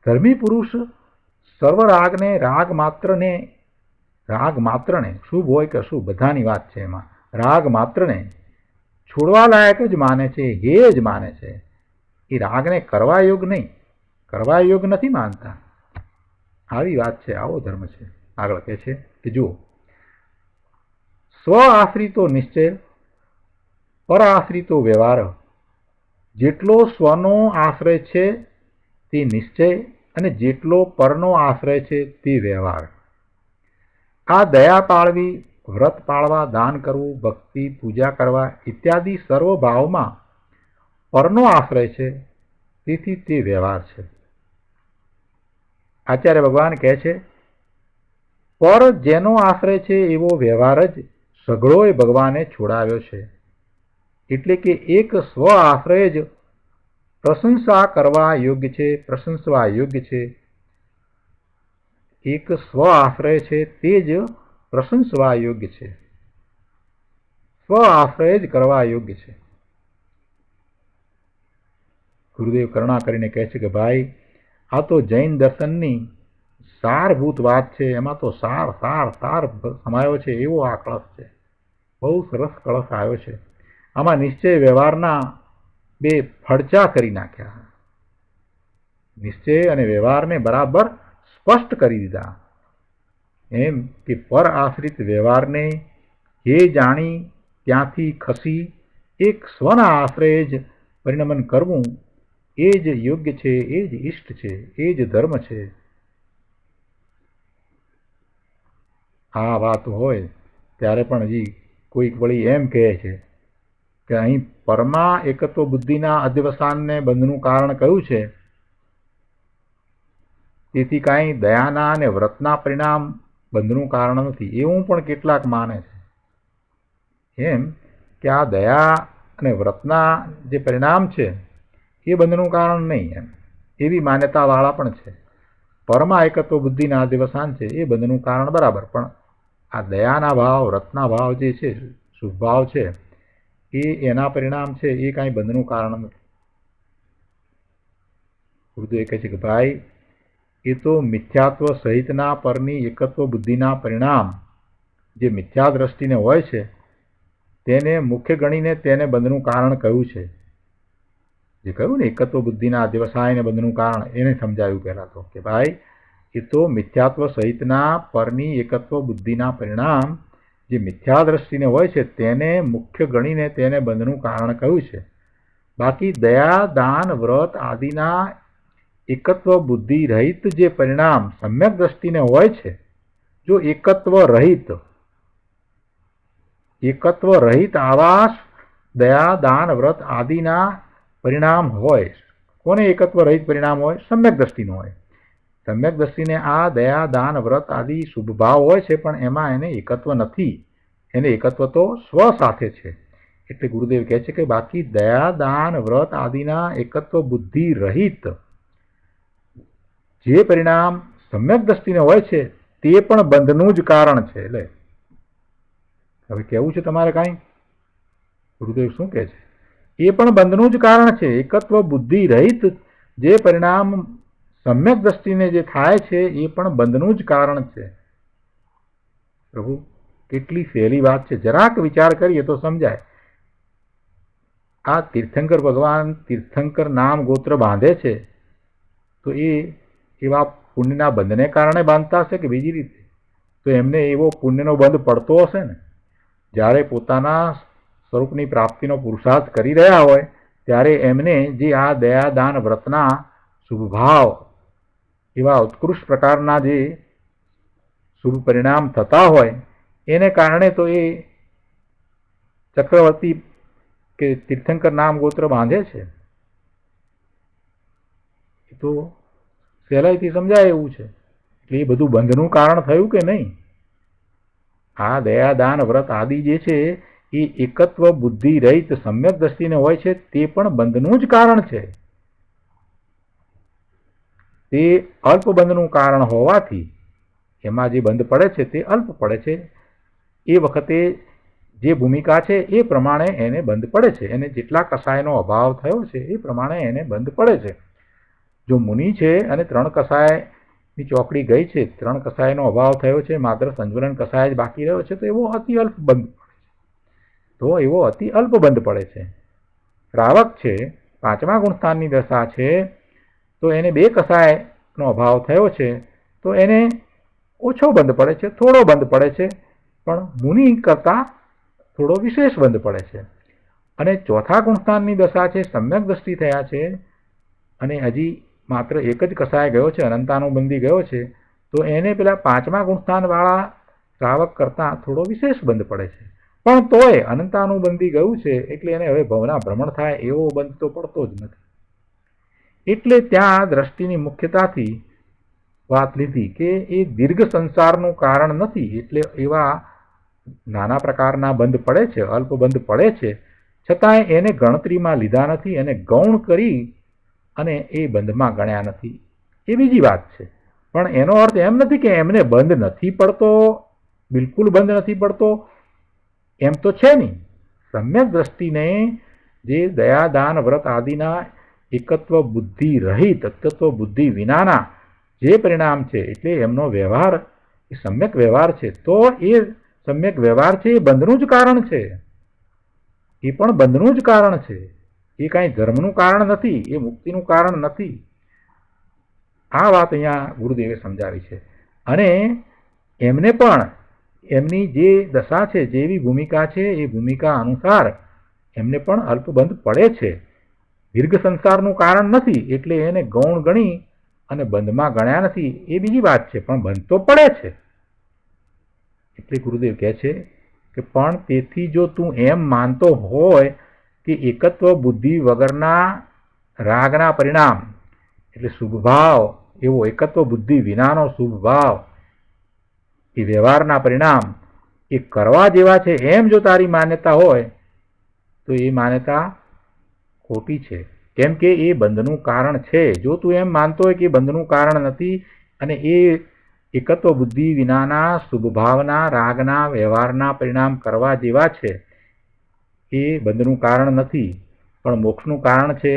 ધર્મી પુરુષ સર્વ રાગને રાગ માત્રને શુભ હોય કે અશુભ બધાની વાત છે, એમાં રાગ માત્રને છોડવા લાયક જ માને છે, હે જ માને છે. એ રાગને કરવા યોગ નહીં, કરવા યોગ નથી માનતા. આવી વાત છે, આવો ધર્મ છે. આગળ કહે છે કે જુઓ, સ્વ આશ્રિતો નિશ્ચય, પર આશ્રિતો વ્યવહાર. જેટલો સ્વનો આશ્રય છે તે નિશ્ચય અને જેટલો પરનો આશ્રય છે તે વ્યવહાર. આ દયા પાળવી, વ્રત પાળવા, દાન કરવું, ભક્તિ પૂજા કરવા ઇત્યાદિ સર્વ ભાવમાં પરનો આશ્રય છે, તેથી તે વ્યવહાર છે. આચાર્ય ભગવાન કહે છે, પર જેનો આશ્રય છે એવો વ્યવહાર જ સઘળોએ ભગવાને છોડાવ્યો છે. એટલે કે એક સ્વ આશ્રય જ પ્રશંસા કરવા યોગ્ય છે, પ્રશંસવા યોગ્ય છે. એક સ્વ આશ્રય છે તે જ પ્રશંસવા યોગ્ય છે, સ્વ આશ્રય જ કરવા યોગ્ય છે. ગુરુદેવ કરુણા કરીને કહે છે કે ભાઈ, આ તો જૈન દર્શનની સારભૂત વાત છે. એમાં તો સાર સાર સાર સમાયો છે એવો આ કળશ છે. બહુ સરસ કળશ આવ્યો છે. આમાં નિશ્ચય વ્યવહારના બે ફડચા કરી નાખ્યા. નિશ્ચય અને વ્યવહારને બરાબર સ્પષ્ટ કરી દીધા. એમ કે પર આશ્રિત વ્યવહારને એ જાણી ત્યાંથી ખસી એક સ્વના આશ્રય જ પરિણમન કરવું એ જ યોગ્ય છે, એ જ ઇષ્ટ છે, એ જ ધર્મ છે. આ વાત હોય ત્યારે પણ હજી કોઈક વળી એમ કહે છે કે અહીં પરમા એકત્વ બુદ્ધિના અધ્યવસાનને બંધનું કારણ કયું છે, તેથી કાંઈ દયાના અને વ્રતના પરિણામ બંધનું કારણ નથી, એવું પણ કેટલાક માને છે. એમ કે આ દયા અને વ્રતના જે પરિણામ છે એ બંધનું કારણ નહીં, એમ એવી માન્યતાવાળા પણ છે. પરમાં એકત્વ બુદ્ધિના અધ્યવસાન છે એ બંધનું કારણ બરાબર, પણ આ દયાના ભાવ, રતના ભાવ જે છે, શુભ ભાવ છે, એ એના પરિણામ છે એ કાંઈ બંધનું કારણ નથી. ગુરુદેવ કહે છે કે ભાઈ, એ તો મિથ્યાત્વ સહિતના પરની એકત્વ બુદ્ધિના પરિણામ જે મિથ્યા દ્રષ્ટિને હોય છે તેને મુખ્ય ગણીને તેને બંધનું કારણ કહ્યું છે. જે કહ્યું ને એકત્વ બુદ્ધિના અધ્યવસાયને બંધનું કારણ, એને સમજાવ્યું પહેલા તો કે ભાઈ એ તો મિથ્યાત્વ સહિતના પરની એકત્વ બુદ્ધિના પરિણામ જે મિથ્યા દ્રષ્ટિને હોય છે તેને મુખ્ય ગણીને તેને બંધનું કારણ કહ્યું છે. બાકી દયા, દાન, વ્રત આદિના એકત્વ બુદ્ધિ રહિત જે પરિણામ સમ્યક દ્રષ્ટિને હોય છે, જો એકત્વ રહિત આવા દયા, દાન, વ્રત આદિના પરિણામ હોય, કોને એકત્વ રહિત પરિણામ હોય? સમ્યક દ્રષ્ટિનો હોય. સમ્યક દ્રષ્ટિને આ દયા, દાન, વ્રત આદિ શુભ ભાવ હોય છે, પણ એમાં એને એકત્વ નથી. એને એકત્વ તો સ્વ સાથે છે. એટલે ગુરુદેવ કહે છે કે બાકી દયા, દાન, વ્રત આદિના એકત્વ બુદ્ધિ રહિત જે પરિણામ સમ્યક દ્રષ્ટિને હોય છે તે પણ બંધનું જ કારણ છે. એટલે હવે કેવું છે તમારે કાંઈ? ગુરુદેવ શું કહે છે? એ પણ બંધનું જ કારણ છે. એકત્વ બુદ્ધિ રહિત જે પરિણામ સમ્યક દ્રષ્ટિને જે થાય છે એ પણ બંધનું જ કારણ છે. પ્રભુ, કેટલી સહેલી વાત છે, જરાક વિચાર કરીએ તો સમજાય. આ તીર્થંકર ભગવાન તીર્થંકર નામ ગોત્ર બાંધે છે તો એ એવા પુણ્યના બંધને કારણે બાંધતા હશે કે બીજી રીતે? તો એમને એવો પુણ્યનો બંધ પડતો હશે ને. જ્યારે પોતાના સ્વરૂપની પ્રાપ્તિનો પુરુષાર્થ કરી રહ્યા હોય ત્યારે એમને જે આ દયા, દાન, વ્રતના શુભ ભાવ એવા ઉત્કૃષ્ટ પ્રકારના જે શુભ પરિણામ થતા હોય એને કારણે તો એ ચક્રવર્તી કે તીર્થંકર નામ ગોત્ર બાંધે છે. એ તો સહેલાઈથી સમજાય એવું છે. એટલે એ બધું બંધનું કારણ થયું કે નહીં? આ દયા, દાન, વ્રત આદિ જે છે એ એકત્વ બુદ્ધિ રહિત સમ્યક દ્રષ્ટિને હોય છે તે પણ બંધનું જ કારણ છે. તે અલ્પ બંધનું કારણ હોવાથી એમાં જે બંધ પડે છે તે અલ્પ પડે છે. એ વખતે જે ભૂમિકા છે એ પ્રમાણે એને બંધ પડે છે. એને જેટલા કસાયનો અભાવ થયો છે એ પ્રમાણે એને બંધ પડે છે. જો મુનિ છે અને 3 કસાયની ચોકડી ગઈ છે, 3 કસાયનો અભાવ થયો છે, માત્ર સંજ્વલન કસાય જ બાકી રહ્યો છે, તો એવો અતિ અલ્પ બંધ પડે છે. શ્રાવક છે, 5મા ગુણસ્થાનની દશા છે, તો એને 2 કસાયનો અભાવ થયો છે તો એને ઓછો બંધ પડે છે, થોડો બંધ પડે છે, પણ મુનિ કરતાં થોડો વિશેષ બંધ પડે છે. અને 4થા ગુણસ્થાનની દશા છે, સમ્યક દ્રષ્ટિ થયા છે અને હજી માત્ર 1 જ કસાય ગયો છે, અનંતાનુબંધી ગયો છે, તો એને પેલા 5મા ગુણસ્થાનવાળા શ્રાવક કરતાં થોડો વિશેષ બંધ પડે છે. પણ તોય અનંતાનુબંધી ગયું છે એટલે એને હવે ભવના ભ્રમણ થાય એવો બંધ તો પડતો જ નથી. એટલે ત્યાં દ્રષ્ટિની મુખ્યતાથી વાત લીધી કે એ દીર્ઘ સંસારનું કારણ નથી. એટલે એવા નાના પ્રકારના બંધ પડે છે, અલ્પ બંધ પડે છે, છતાંય એને ગણતરીમાં લીધા નથી, એને ગૌણ કરી અને એ બંધમાં ગણ્યા નથી. એ બીજી વાત છે. પણ એનો અર્થ એમ નથી કે એમને બંધ નથી પડતો, બિલકુલ બંધ નથી પડતો, એમ તો છે નહીં. સમ્યક દ્રષ્ટિને જે દયા, દાન, વ્રત આદિના એકત્વ બુદ્ધિ રહિત, એકત્વ બુદ્ધિ વિનાના જે પરિણામ છે, એટલે એમનો વ્યવહાર એ સમ્યક વ્યવહાર છે, તો એ સમ્યક વ્યવહાર છે એ બંધનું જ કારણ છે. એ પણ બંધનું જ કારણ છે. એ કાંઈ ધર્મનું કારણ નથી, એ મુક્તિનું કારણ નથી. આ વાત અહીંયા ગુરુદેવે સમજાવી છે. અને એમને પણ એમની જે દશા છે, જેવી ભૂમિકા છે, એ ભૂમિકા અનુસાર એમને પણ અલ્પબંધ પડે છે. દીર્ઘ સંસારનું કારણ નથી એટલે એને ગૌણ ગણી અને બંધમાં ગણ્યા નથી, એ બીજી વાત છે, પણ બંધ તો પડે છે. એટલે ગુરુદેવ કહે છે કે પણ તેથી જો તું એમ માનતો હોય કે એકત્વ બુદ્ધિ વગરના રાગના પરિણામ એટલે શુભ ભાવ, એવો એકત્વ બુદ્ધિ વિનાનો શુભ ભાવ એ વ્યવહારના પરિણામ એ કરવા જેવા છે, એમ જો તારી માન્યતા હોય તો એ માન્યતા ખોટી છે. કેમ કે એ બંધનું કારણ છે. જો તું એમ માનતો હોય કે બંધનું કારણ નથી, અને એ એકત્વ બુદ્ધિ વિનાના શુભભાવના રાગના વ્યવહારના પરિણામ કરવા જેવા છે. એ બંધનું કારણ નથી પણ મોક્ષનું કારણ છે.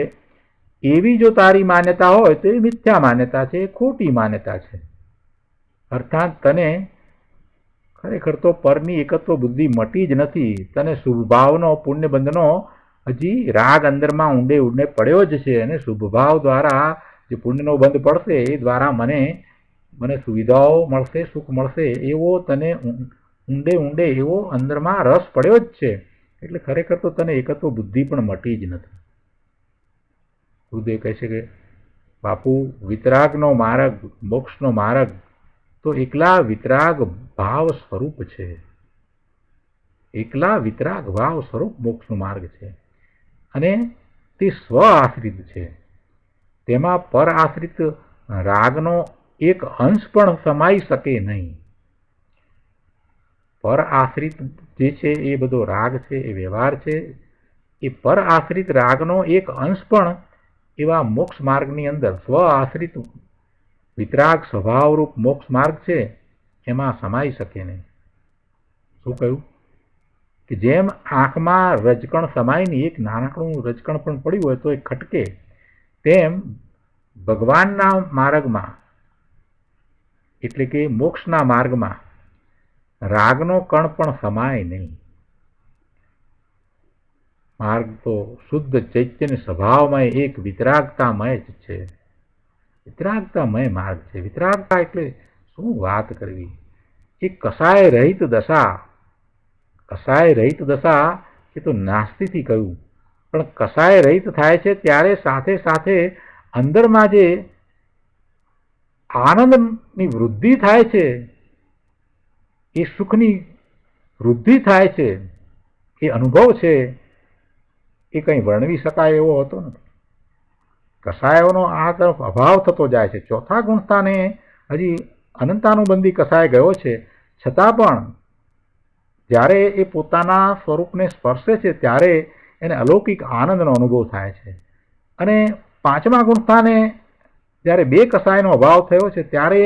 એવી જો તારી માન્યતા હોય તો એ મિથ્યા માન્યતા છે, ખોટી માન્યતા છે. અર્થાત તને ખરેખર તો પરની એકત્વ બુદ્ધિ મટી જ નથી. તને શુભભાવનો પુણ્યબંધનો હજી રાગ અંદરમાં ઊંડે ઊંડે પડ્યો જ છે. અને શુભભાવ દ્વારા જે પુણ્યનો બંધ પડશે એ દ્વારા મને સુવિધાઓ મળશે, સુખ મળશે એવો તને ઊંડે ઊંડે એવો અંદરમાં રસ પડ્યો જ છે. એટલે ખરેખર તો તને એકત્વ બુદ્ધિ પણ મટી જ નથી. ગુરુદેવ કહે છે કે બાપુ, વિતરાગનો માર્ગ, મોક્ષનો માર્ગ તો એકલા વિતરાગ ભાવ સ્વરૂપ છે. એકલા વિતરાગ ભાવ સ્વરૂપ મોક્ષનો માર્ગ છે. અને તે સ્વ આશ્રિત છે. તેમાં પર આશ્રિત રાગનો એક અંશ પણ સમાઈ શકે નહીં. પર આશ્રિત જે છે એ બધો રાગ છે, એ વ્યવહાર છે. એ પર આશ્રિત રાગનો એક અંશ પણ એવા મોક્ષ માર્ગની અંદર સ્વ આશ્રિત વિતરાગ સ્વભાવરૂપ મોક્ષ માર્ગ છે એમાં સમાઈ શકે નહીં. શું કહ્યું કે જેમ આંખમાં રજકણ સમાયને એક નાનકડું રજકણ પણ પડ્યું હોય તો એ ખટકે, તેમ ભગવાનના માર્ગમાં એટલે કે મોક્ષના માર્ગમાં રાગનો કણ પણ સમાય નહીં. માર્ગ તો શુદ્ધ ચૈતન્ય સ્વભાવમય એક વિતરાગતામય જ છે. વિતરાગતામય માર્ગ છે. વિતરાગતા એટલે શું વાત કરવી? એ કસાય રહિત દશા. કસાય રહિત દશા એ તો નાસ્તિથી કહ્યું, પણ કસાય રહિત થાય છે ત્યારે સાથે સાથે અંદરમાં જે આનંદની વૃદ્ધિ થાય છે, એ સુખની વૃદ્ધિ થાય છે, એ અનુભવ છે, એ કંઈ વર્ણવી શકાય એવો હોતો નથી. કસાયોનો આ તરફ અભાવ થતો જાય છે. ચોથા ગુણસ્થાને હજી અનંતાનુબંધી કસાય ગયો છે, છતાં પણ જ્યારે એ પોતાના સ્વરૂપને સ્પર્શે છે ત્યારે એને અલૌકિક આનંદનો અનુભવ થાય છે. અને પાંચમા ગુણસ્થાને જ્યારે બે કસાયનો અભાવ થયો છે ત્યારે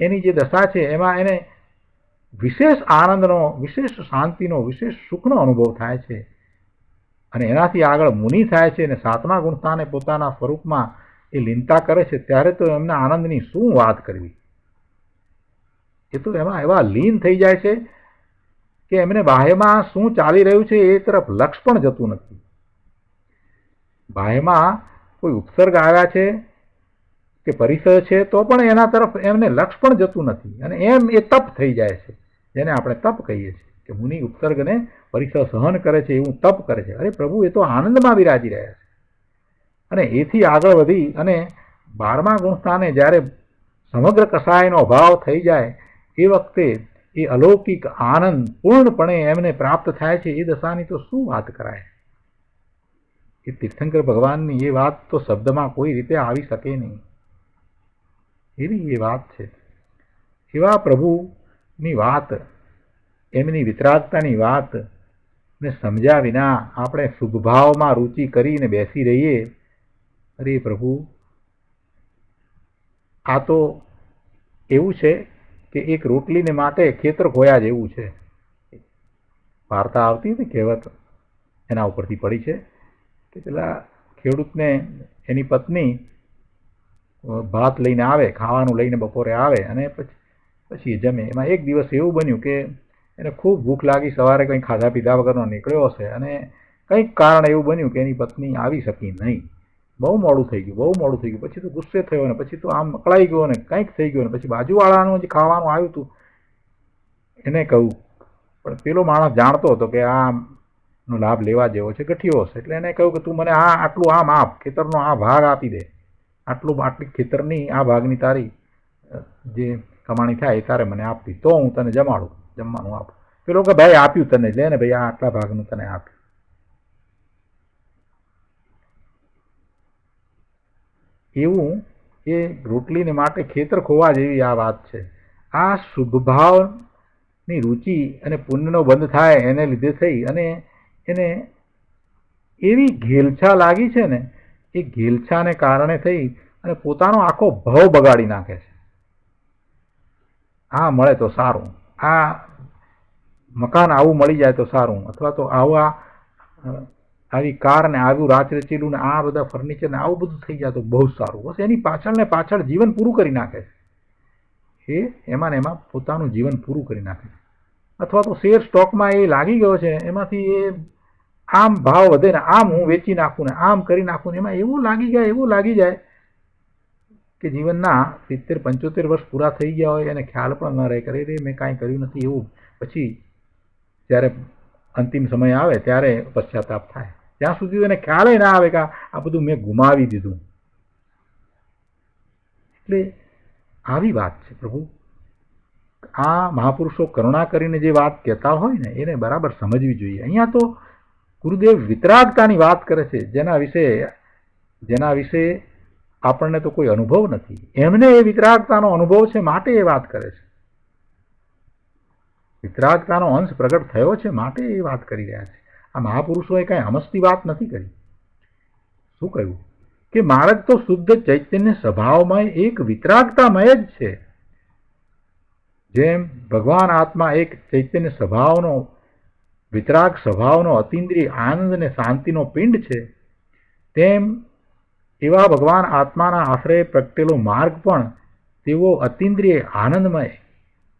એની જે દશા છે એમાં એને વિશેષ આનંદનો, વિશેષ શાંતિનો, વિશેષ સુખનો અનુભવ થાય છે. અને એનાથી આગળ મુનિ થાય છે. અને સાતમા ગુણસ્થાને પોતાના સ્વરૂપમાં એ લીનતા કરે છે ત્યારે તો એમના આનંદની શું વાત કરવી? એ તો એમાં એવા લીન થઈ જાય છે કે એમને બાહ્યમાં શું ચાલી રહ્યું છે એ તરફ લક્ષ પણ જતું નથી. બાહ્યમાં કોઈ ઉપસર્ગ આવ્યા છે કે પરિસર છે તો પણ એના તરફ એમને લક્ષ પણ જતું નથી. અને એમ એ તપ થઈ જાય છે, જેને આપણે તપ કહીએ છીએ કે મુનિ ઉપસર્ગને પરિસર સહન કરે છે એવું તપ કરે છે. અરે પ્રભુ, એ તો આનંદમાં વિરાજી રહ્યા છે. અને એથી આગળ વધી અને 12મા ગુણસ્થાને જ્યારે સમગ્ર કસાયનો અભાવ થઈ જાય એ વખતે એ અલૌકિક આનંદ પૂર્ણપણે એમને પ્રાપ્ત થાય છે. એ દશાની તો શું વાત કરાય? એ તીર્થંકર ભગવાનની એ વાત તો શબ્દમાં કોઈ રીતે આવી શકે નહીં, એવી એ વાત છે. એવા પ્રભુની વાત, એમની વિતરાગતાની વાત ને સમજ્યા વિના આપણે શુભભાવમાં રુચિ કરીને બેસી રહીએ. અરે પ્રભુ, આ તો એવું છે કે એક રોટલીને માટે ખેતર ખોયા જેવું છે. વાર્તા આવતી હતી, કહેવત એના ઉપરથી પડી છે કે પેલા ખેડૂતને એની પત્ની ભાત લઈને આવે, ખાવાનું લઈને બપોરે આવે અને પછી જમે. એમાં એક દિવસ એવું બન્યું કે એને ખૂબ ભૂખ લાગી, સવારે કંઈ ખાધા પીધા વગરનો નીકળ્યો હશે અને કંઈક કારણ એવું બન્યું કે એની પત્ની આવી શકી નહીં. બહુ મોડું થઈ ગયું. પછી તો ગુસ્સે થયો ને પછી તો આમ અકળાઈ ગયો ને કંઈક થઈ ગયો ને પછી બાજુવાળાનું જે ખાવાનું આવ્યું હતું એને કહ્યું, પણ પેલો માણસ જાણતો હતો કે આનો લાભ લેવા જેવો છે, ગઠિયો હશે, એટલે એને કહ્યું કે તું મને આટલું આમ આપ, ખેતરનો આ ભાગ આપી દે, આટલી ખેતરની આ ભાગની તારી જે કમાણી થાય એ તારે મને આપવી, તો હું તને જમાડું, જમવાનું આપું. પેલો કે ભાઈ આપ્યું તને, લે ને ભાઈ આ આટલા ભાગનું તને આપ્યું. એવું એ રોટલીને માટે ખેતર ખોવા જેવી આ વાત છે. આ શુભભાવની રુચિ અને પુણ્યનો બંધ થાય એને લીધે થઈ અને એને એવી ઘેલછા લાગી છે ને, એ ઘેલછાને કારણે થઈ અને પોતાનો આખો ભાવ બગાડી નાખે છે. આ મળે તો સારું, આ મકાન આવું મળી જાય તો સારું, અથવા તો આવી કાર ને આવું રાચરચીલું ને આ બધા ફર્નિચર ને આવું બધું થઈ જાય તો બહુ સારું. બસ એની પાછળ ને પાછળ જીવન પૂરું કરી નાખે છે. એ એમાં ને એમાં પોતાનું જીવન પૂરું કરી નાખે છે. અથવા તો શેર સ્ટોકમાં એ લાગી ગયો છે, એમાંથી એ આમ ભાવ વધે ને આમ હું વેચી નાખું ને આમ કરી નાખું ને એમાં એવું લાગી જાય કે જીવનના 70-75 વર્ષ પૂરા થઈ ગયા હોય એને ખ્યાલ પણ ન રહે કરે રે મેં કાંઈ કર્યું નથી. એવું પછી જ્યારે અંતિમ સમય આવે ત્યારે પશ્ચાતાપ થાય. ત્યાં સુધી એને ખ્યાલ ના આવે કે આ બધું મેં ગુમાવી દીધું. એટલે આવી વાત છે પ્રભુ. આ મહાપુરુષો કરુણા કરીને જે વાત કહેતા હોય ને એને બરાબર સમજવી જોઈએ. અહીંયા તો ગુરુદેવ વિતરાગતાની વાત કરે છે, જેના વિશે આપણને તો કોઈ અનુભવ નથી. એમને એ વિતરાગતાનો અનુભવ છે માટે એ વાત કરે છે. વિતરાગતાનો અંશ પ્રગટ થયો છે માટે એ વાત કરી રહ્યા છે. આ મહાપુરુષોએ કાંઈ અમસ્તી વાત નથી કરી. શું કહ્યું કે માર્ગ તો શુદ્ધ ચૈતન્ય સ્વભાવમય એક વિતરાગતામય જ છે. જેમ ભગવાન આત્મા એક ચૈતન્ય સ્વભાવનો વિતરાગ સ્વભાવનો અતિન્દ્રિય આનંદ અને શાંતિનો પિંડ છે, તેમ એવા ભગવાન આત્માના આશ્રય પ્રગટેલો માર્ગ પણ તેવો અતિન્દ્રિય આનંદમય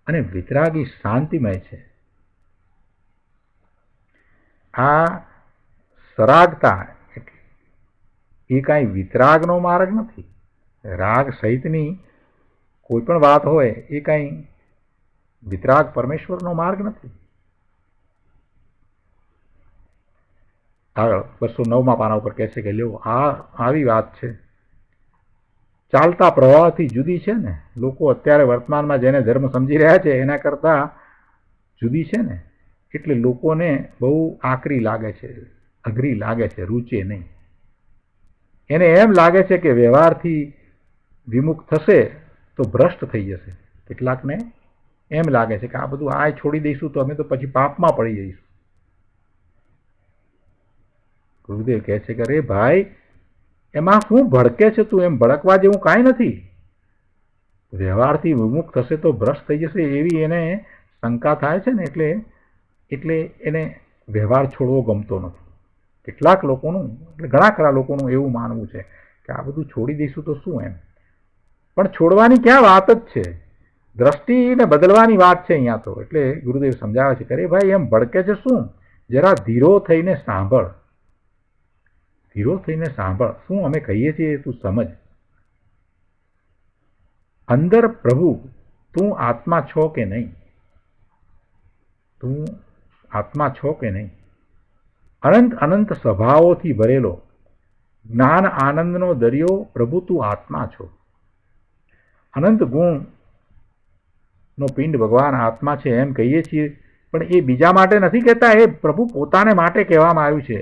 અને વિતરાગી શાંતિમય છે. આ સરાગતા એ કાંઈ વિતરાગનો માર્ગ નથી. રાગ સહિતની કોઈ પણ વાત હોય એ કાંઈ વિતરાગ પરમેશ્વરનો માર્ગ નથી. આગળ 209 પાના ઉપર કહે છે કે લ્યો આવી વાત છે. ચાલતા પ્રવાહથી જુદી છે ને. લોકો અત્યારે વર્તમાનમાં જેને ધર્મ સમજી રહ્યા છે એના કરતાં જુદી છે ને, એટલે લોકોને બહુ આકરી લાગે છે, અઘરી લાગે છે, રૂચે નહીં. એને એમ લાગે છે કે વ્યવહારથી વિમુખ થશે તો ભ્રષ્ટ થઈ જશે. કેટલાકને એમ લાગે છે કે આ બધું આ છોડી દઈશું તો અમે તો પછી પાપમાં પડી જઈશું. ગુરુદેવ કહે છે કે અરે ભાઈ, એમાં શું ભડકે છે તું? એમ ભડકવા જેવું કાંઈ નથી. વ્યવહારથી વિમુખ થશે તો ભ્રષ્ટ થઈ જશે એવી એને શંકા થાય છે ને, એટલે એને વ્યવહાર છોડવો ગમતો નથી. કેટલાક લોકોનું, એટલે ઘણા ખરા લોકોનું એવું માનવું છે કે આ બધું છોડી દઈશું તો શું એમ. પણ છોડવાની ક્યાં વાત જ છે, દ્રષ્ટિને બદલવાની વાત છે અહીંયા તો. એટલે ગુરુદેવ સમજાવે છે કે અરે ભાઈ, એમ ભડકે છે શું? જરા ધીરો થઈને સાંભળ. ધીરો થઈને સાંભળ. શું અમે કહીએ છીએ તું સમજ. અંદર પ્રભુ તું આત્મા છો કે નહીં? તું આત્મા છો કે નહીં? અનંત અનંત સ્વભાવોથી ભરેલો જ્ઞાન આનંદનો દરિયો પ્રભુ તું આત્મા છો. અનંત ગુણનો પિંડ ભગવાન આત્મા છે એમ કહીએ છીએ, પણ એ બીજા માટે નથી કહેતા, એ પ્રભુ પોતાને માટે કહેવામાં આવ્યું છે.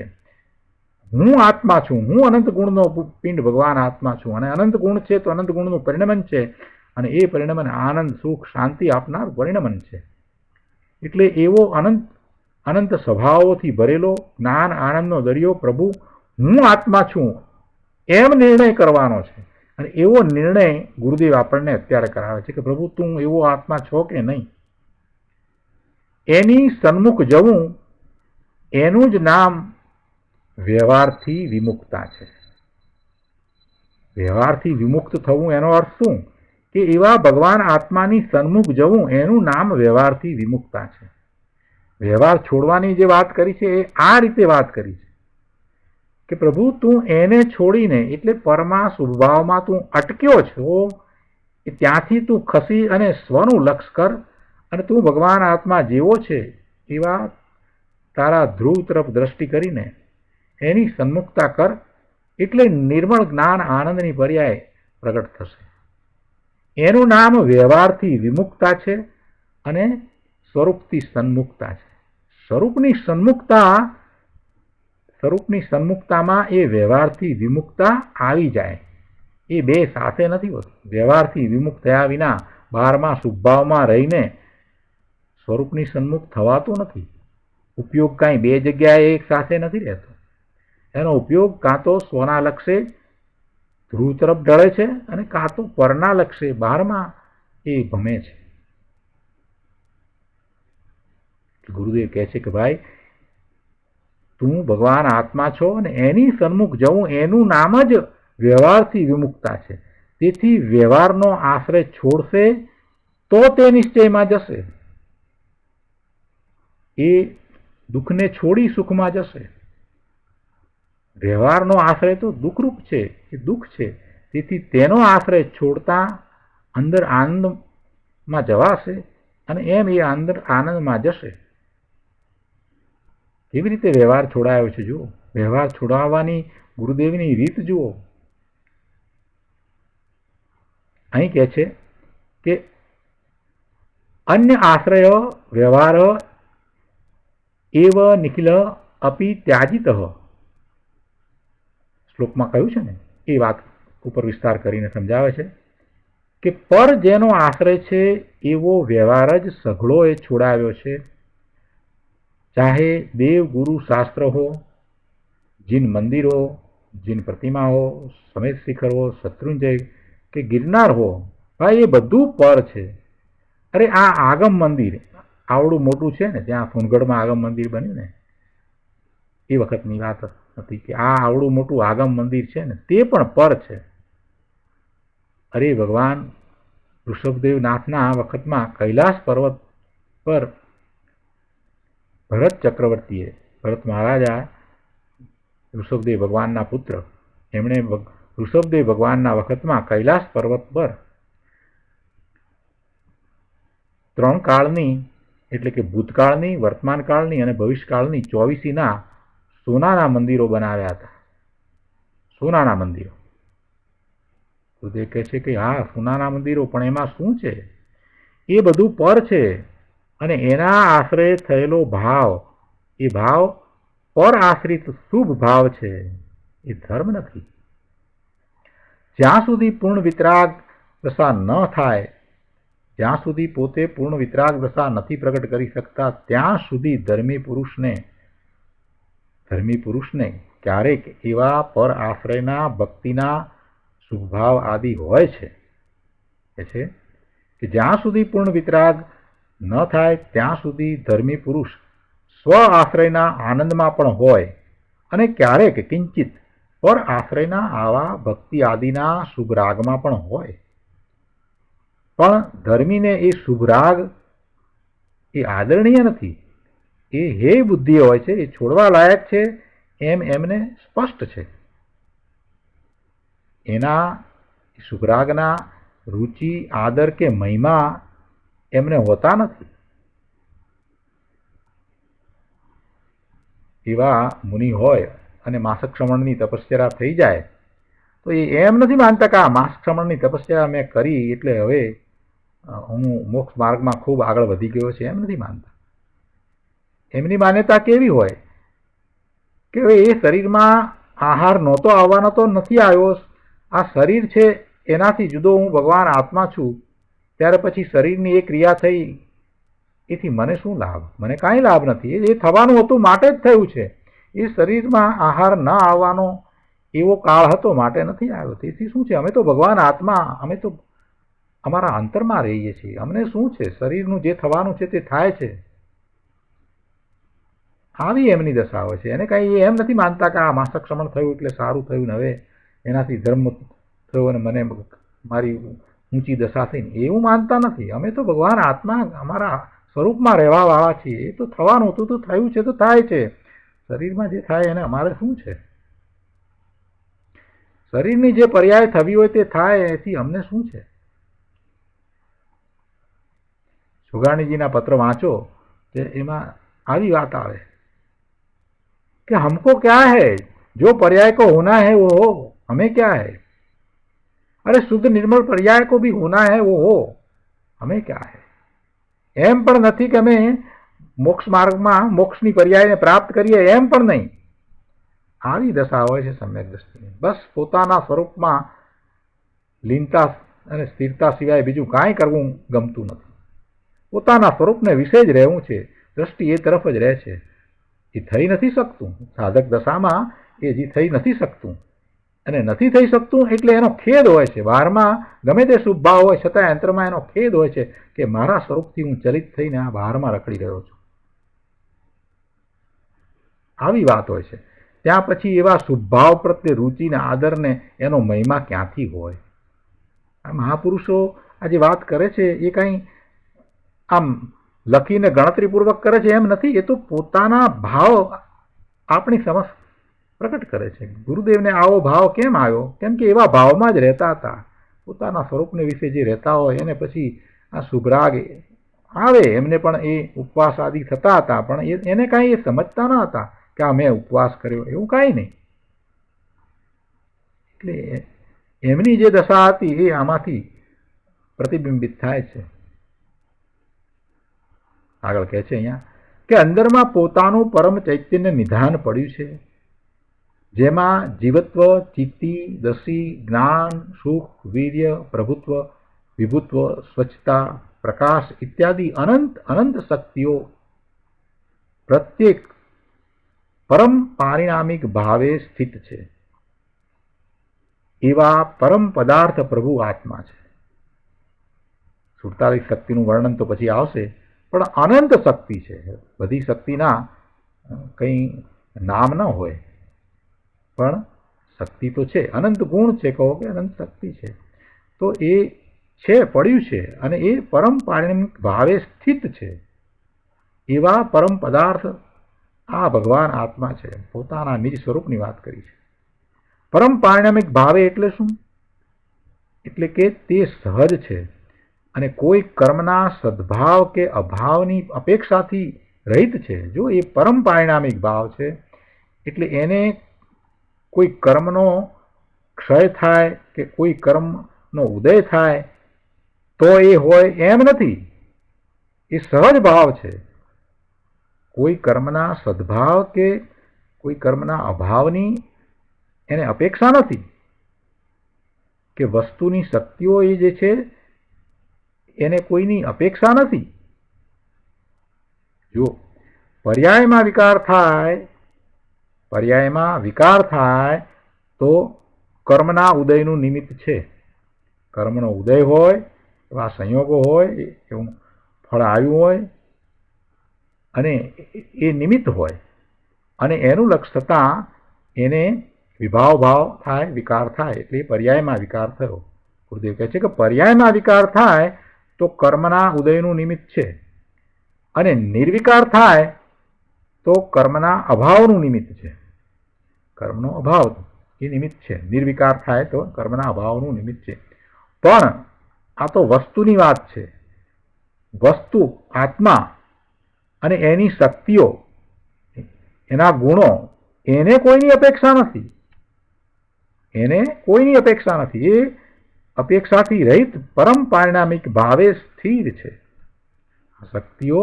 હું આત્મા છું, હું અનંત ગુણનો પિંડ ભગવાન આત્મા છું. અને અનંત ગુણ છે તો અનંત ગુણનું પરિણમન છે, અને એ પરિણમન આનંદ સુખ શાંતિ આપનાર પરિણમન છે. એટલે એવો અનંત સ્વભાવોથી ભરેલો જ્ઞાન આનંદનો દરિયો પ્રભુ હું આત્મા છું એમ નિર્ણય કરવાનો છે. અને એવો નિર્ણય ગુરુદેવ આપણને અત્યારે કરાવે છે કે પ્રભુ તું એવો આત્મા છો કે નહીં. એની સન્મુખ જવું એનું જ નામ વ્યવહારથી વિમુક્તા છે. વ્યવહારથી વિમુક્ત થવું એનો અર્થ શું? કે એવા ભગવાન આત્માની સન્મુખ જવું એનું નામ વ્યવહારથી વિમુક્તા છે. વ્યવહાર છોડવાની જે વાત કરી છે એ આ રીતે વાત કરી છે કે પ્રભુ તું એને છોડીને, એટલે પરમા સ્વભાવમાં તું અટક્યો છો, ત્યાંથી તું ખસી અને સ્વનું લક્ષ કર, અને તું ભગવાન આત્મા જેવો છે એવા તારા ધ્રુવ તરફ દ્રષ્ટિ કરીને એની સન્મુખતા કર. એટલે નિર્મળ જ્ઞાન આનંદની પર્યાય પ્રગટ થશે. એનું નામ વ્યવહારથી વિમુક્તા છે અને સ્વરૂપથી સન્મુક્તા છે. સ્વરૂપની સન્મુક્તામાં એ વ્યવહારથી વિમુક્તા આવી જાય. એ બે સાથે નથી હોતું. વ્યવહારથી વિમુક્ત થયા વિના 12મા શુભભાવમાં રહીને સ્વરૂપની સન્મુખ થવાતું નથી. ઉપયોગ કાંઈ બે જગ્યાએ એક સાથે નથી રહેતો. એનો ઉપયોગ કાં તો સ્વના લક્ષે ધ્રુવ તરફ ઢળે છે, અને કાં તો પરના લક્ષે 12માં એ ભમે છે. ગુરુદેવ કહે છે કે ભાઈ તું ભગવાન આત્મા છો અને એની સન્મુખ જવું એનું નામ જ વ્યવહારથી વિમુક્તા છે. તેથી વ્યવહારનો આશ્રય છોડશે તો તે નિશ્ચયમાં જશે. એ દુઃખને છોડી સુખમાં જશે. વ્યવહારનો આશ્રય તો દુઃખરૂપ છે, એ દુઃખ છે. તેથી તેનો આશ્રય છોડતા અંદર આનંદમાં જવાશે અને એમ એ અંદર આનંદમાં જશે. કેવી રીતે વ્યવહાર છોડાયો છે જુઓ. વ્યવહાર છોડાવવાની ગુરુદેવની રીત જુઓ. અહીં કહે છે કે અન્ય આશ્રય વ્યવહાર એવ નિખિલ અપી ત્યાજિત. શ્લોકમાં કહ્યું છે ને એ વાત ઉપર વિસ્તાર કરીને સમજાવે છે કે પર જેનો આશ્રય છે એવો વ્યવહાર જ સઘળો એ છોડાવ્યો છે. ચાહે દેવ ગુરુ શાસ્ત્ર હો, જીન મંદિર હો, જીન પ્રતિમા હો, સમેત શિખર હો, શત્રુંજય કે ગિરનાર હો, ભાઈ એ બધું પર છે. અરે આ આગમ મંદિર આવડું મોટું છે ને, ત્યાં સોનગઢમાં આગમ મંદિર બન્યું ને એ વખતની વાત હતી કે આ આવડું મોટું આગમ મંદિર છે ને તે પણ પર છે. અરે ભગવાન ઋષભદેવનાથના વખતમાં કૈલાસ પર્વત પર ભરત ચક્રવર્તીએ, ભરત મહારાજા ઋષભદેવ ભગવાનના પુત્ર, એમણે ઋષભદેવ ભગવાનના વખતમાં કૈલાસ પર્વત પર 3 કાળની એટલે કે ભૂતકાળની, વર્તમાનકાળની અને ભવિષ્યકાળની 24ના સોનાના મંદિરો બનાવ્યા હતા. સોનાના મંદિરો. ગુરુદેવ કહે છે કે હા સોનાના મંદિરો, પણ એમાં શું છે? એ બધું પર છે અને એના આશ્રય થયેલો ભાવ, એ ભાવ પર આશ્રિત શુભ ભાવ છે, એ ધર્મ નથી. જ્યાં સુધી પૂર્ણ વિતરાગ દશા ન થાય, જ્યાં સુધી પોતે પૂર્ણ વિતરાગ દશા નથી પ્રગટ કરી શકતા, ત્યાં સુધી ધર્મી પુરુષને ક્યારેક એવા પર આશ્રયના ભક્તિના શુભભાવ આદિ હોય છે. કે જ્યાં સુધી પૂર્ણ વિતરાગ ન થાય ત્યાં સુધી ધર્મી પુરુષ સ્વ આશ્રયના આનંદમાં પણ હોય અને ક્યારેક કિંચિત પર આશ્રયના આવા ભક્તિ આદિના શુભરાગમાં પણ હોય. પણ ધર્મીને એ શુભરાગ એ આદરણીય નથી, એ હે બુદ્ધિ હોય છે, એ છોડવા લાયક છે એમ એમને સ્પષ્ટ છે. એના શુભરાગના રુચિ, આદર કે મહિમા એમને હોતા નથી. એવા મુનિ હોય અને માસક્ષમણની તપસ્યા થઈ જાય તો એ એમ નથી માનતા કે આ માસક્ષમણની તપસ્યા મેં કરી એટલે હવે હું મોક્ષ માર્ગમાં ખૂબ આગળ વધી ગયો છે, એમ નથી માનતા. એમની માન્યતા કેવી હોય કે હવે એ શરીરમાં આહાર નહોતો આવવાનો તો નથી આવ્યો, આ શરીર છે એનાથી જુદો હું ભગવાન આત્મા છું, ત્યારે પછી શરીરની એ ક્રિયા થઈ એથી મને શું લાભ? મને કાંઈ લાભ નથી. એ થવાનું હતું માટે જ થયું છે. એ શરીરમાં આહાર ન આવવાનો એવો કાળ હતો માટે નથી આવ્યો. તેથી શું છે? અમે તો ભગવાન આત્મા, અમે તો અમારા અંતરમાં રહીએ છીએ. અમને શું છે? શરીરનું જે થવાનું છે તે થાય છે. આવી એમની દશા હોય છે. એને કાંઈ એમ નથી માનતા કે આ માસક્ષમણ થયું એટલે સારું થયું ને હવે એનાથી ધર્મ થયો અને મને મારી ઊંચી દશા થઈને, એવું માનતા નથી. અમે તો ભગવાન આત્મા અમારા સ્વરૂપમાં રહેવાવાળા છીએ. એ તો થવાનું હતું તો થયું છે તો થાય છે. શરીરમાં જે થાય એને અમારે શું છે? શરીરની જે પર્યાય થવી હોય તે થાય, એથી અમને શું છે? સુગાણીજીના પત્ર વાંચો તે એમાં આવી વાત આવે कि हमको क्या है, जो पर्याय को होना है वो हो, हमें क्या है? अरे शुद्ध निर्मल पर्याय को भी होना है वो हो, हमें क्या है? एम पण नहीं कि अमे मोक्ष मार्ग में मोक्षनी पर्याय ने प्राप्त करिए, एम पण नहीं. આવી દશા હોય છે સમ્યક દ્રષ્ટિની. બસ પોતાના સ્વરૂપમાં લીનતા અને સ્થિરતા સિવાય બીજું કાંઈ કરવું ગમતું નથી. પોતાના સ્વરૂપને વિશે જ રહેવું છે. દ્રષ્ટિ એ તરફ જ રહે છે. એ થઈ નથી શકતું. સાધક દશામાં એ હજી થઈ નથી શકતું, અને નથી થઈ શકતું એટલે એનો ખેદ હોય છે. બહારમાં ગમે તે શુભ ભાવ હોય છતાં અંતરમાં એનો ખેદ હોય છે કે મારા સ્વરૂપથી હું ચલિત થઈને આ બહારમાં રખડી રહ્યો છું. આવી વાત હોય છે. ત્યાં પછી એવા શુભભાવ પ્રત્યે રુચિને આદરને એનો મહિમા ક્યાંથી હોય? આ મહાપુરુષો આ જે વાત કરે છે એ કાંઈ આમ લખીને ગણતરીપૂર્વક કરે છે એમ નથી. એ તો પોતાના ભાવ આપણી સમક્ષ પ્રકટ કરે છે. ગુરુદેવને આવો ભાવ કેમ આવ્યો? કેમ કે એવા ભાવમાં જ રહેતા હતા. પોતાના સ્વરૂપને વિશે જે રહેતા હોય એને પછી આ શુભરાગ આવે. એમને પણ એ ઉપવાસ આદિ થતા હતા, પણ એને કાંઈ એ સમજતા ન હતા કે આ મેં ઉપવાસ કર્યો, એવું કાંઈ નહીં. એટલે એમની જે દશા હતી એ આમાંથી પ્રતિબિંબિત થાય છે. આગળ કહે છે અહીંયા કે અંદરમાં પોતાનું પરમ ચૈતન્ય નિધાન પડ્યું છે, જેમાં જીવત્વ, ચિત્તિ, દશી, જ્ઞાન, સુખ, વીર્ય, પ્રભુત્વ, વિભુત્વ, સ્વચ્છતા, પ્રકાશ ઇત્યાદિ અનંત અનંત શક્તિઓ પ્રત્યેક પરમ પારિણામિક ભાવે સ્થિત છે. એવા પરમ પદાર્થ પ્રભુ આત્મા છે. 47 શક્તિનું વર્ણન તો પછી આવશે, પણ અનંત શક્તિ છે. બધી શક્તિના કંઈ નામ ન હોય, પણ શક્તિ તો છે. અનંત ગુણ છે, કહો કે અનંત શક્તિ છે. તો એ છે, પડ્યું છે, અને એ પરમ પારિણામિક ભાવે સ્થિત છે. એવા પરમ પદાર્થ આ ભગવાન આત્મા છે. પોતાના નિજ સ્વરૂપની વાત કરી છે. પરમ પારિણામિક ભાવે એટલે શું? એટલે કે તે સહજ છે અને કોઈ કર્મના સદભાવ કે અભાવની અપેક્ષાથી રહિત છે. જો એ પરમ પારિણામિક ભાવ છે એટલે એને કોઈ કર્મનો ક્ષય થાય કે કોઈ કર્મનો ઉદય થાય તો એ હોય એમ નથી. એ સહજ ભાવ છે. કોઈ કર્મના સદભાવ કે કોઈ કર્મના અભાવની એને અપેક્ષા નથી, કે વસ્તુની શક્તિઓ એ જે છે એને કોઈની અપેક્ષા નથી. જો પર્યાયમાં વિકાર થાય તો કર્મના ઉદયનું નિમિત્ત છે. કર્મનો ઉદય હોય, એવા સંયોગો હોય, એવું ફળ આવ્યું હોય અને એ નિમિત્ત હોય, અને એનું લક્ષ થતાં એને વિભાવ ભાવ થાય, વિકાર થાય, એટલે પર્યાયમાં વિકાર થયો. ગુરુદેવ કહે છે કે પર્યાયમાં વિકાર થાય તો કર્મના ઉદયનું નિમિત્ત છે, અને નિર્વિકાર થાય તો કર્મના અભાવનું નિમિત્ત છે. કર્મનો અભાવ એ નિમિત્ત છે. નિર્વિકાર થાય તો કર્મના અભાવનું નિમિત્ત છે. પણ આ તો વસ્તુની વાત છે. વસ્તુ આત્મા અને એની શક્તિઓ, એના ગુણો, એને કોઈની અપેક્ષા નથી. એને કોઈની અપેક્ષા નથી. એ અપેક્ષાથી રહિત પરમ પારિણામિક ભાવે સ્થિર છે. શક્તિઓ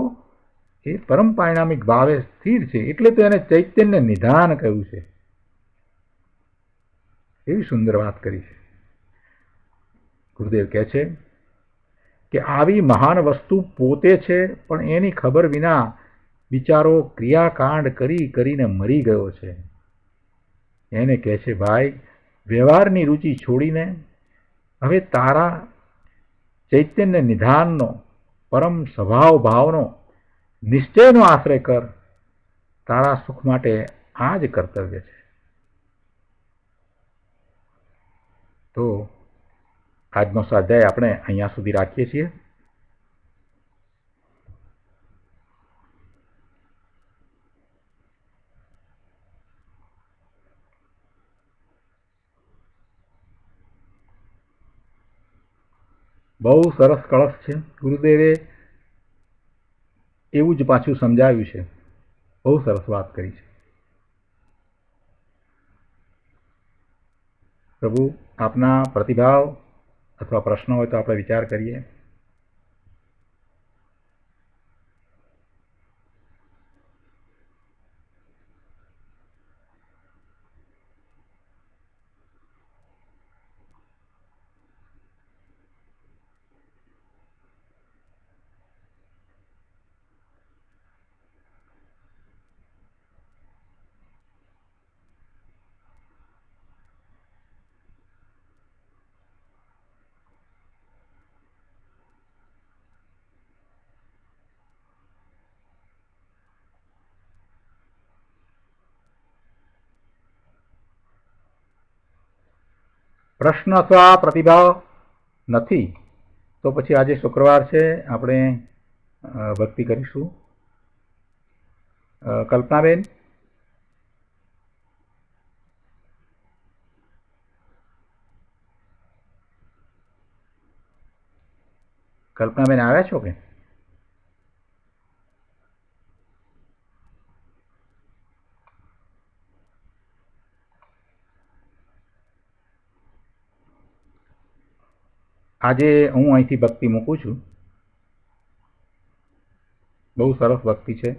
એ પરમ પારિણામિક ભાવે સ્થિર છે, એટલે તો એને ચૈતન્ય નિધાન કહ્યું છે. એવી સુંદર વાત કરી છે. ગુરુદેવ કહે છે કે આવી મહાન વસ્તુ પોતે છે, પણ એની ખબર વિના બિચારો ક્રિયાકાંડ કરીને મરી ગયો છે. એને કહે છે, ભાઈ, વ્યવહારની રુચિ છોડીને હવે તારા ચૈતન્ય નિધાનનો, પરમ સ્વભાવ ભાવનો, નિશ્ચયનો આશ્રય કર. તારા સુખ માટે આ જ કર્તવ્ય છે. તો આજનો સ્વાધ્યાય આપણે અહીંયા સુધી રાખીએ છીએ. બહુ સરસ કળશ છે. ગુરુદેવે એવું જ પાછું સમજાવ્યું છે. બહુ સરસ વાત કરી છે. પ્રભુ આપના પ્રતિભાવ અથવા પ્રશ્નો હોય તો આપણે વિચાર કરીએ. પ્રશ્ન અથવા પ્રતિભાવ નથી તો પછી આજે શુક્રવાર છે, આપણે ભક્તિ કરીશું. કલ્પનાબેન, કલ્પનાબેન આવ્યા છો કે? આજે હું અહીંથી ભક્તિ મૂકું છું. બહુ સરસ ભક્તિ છે.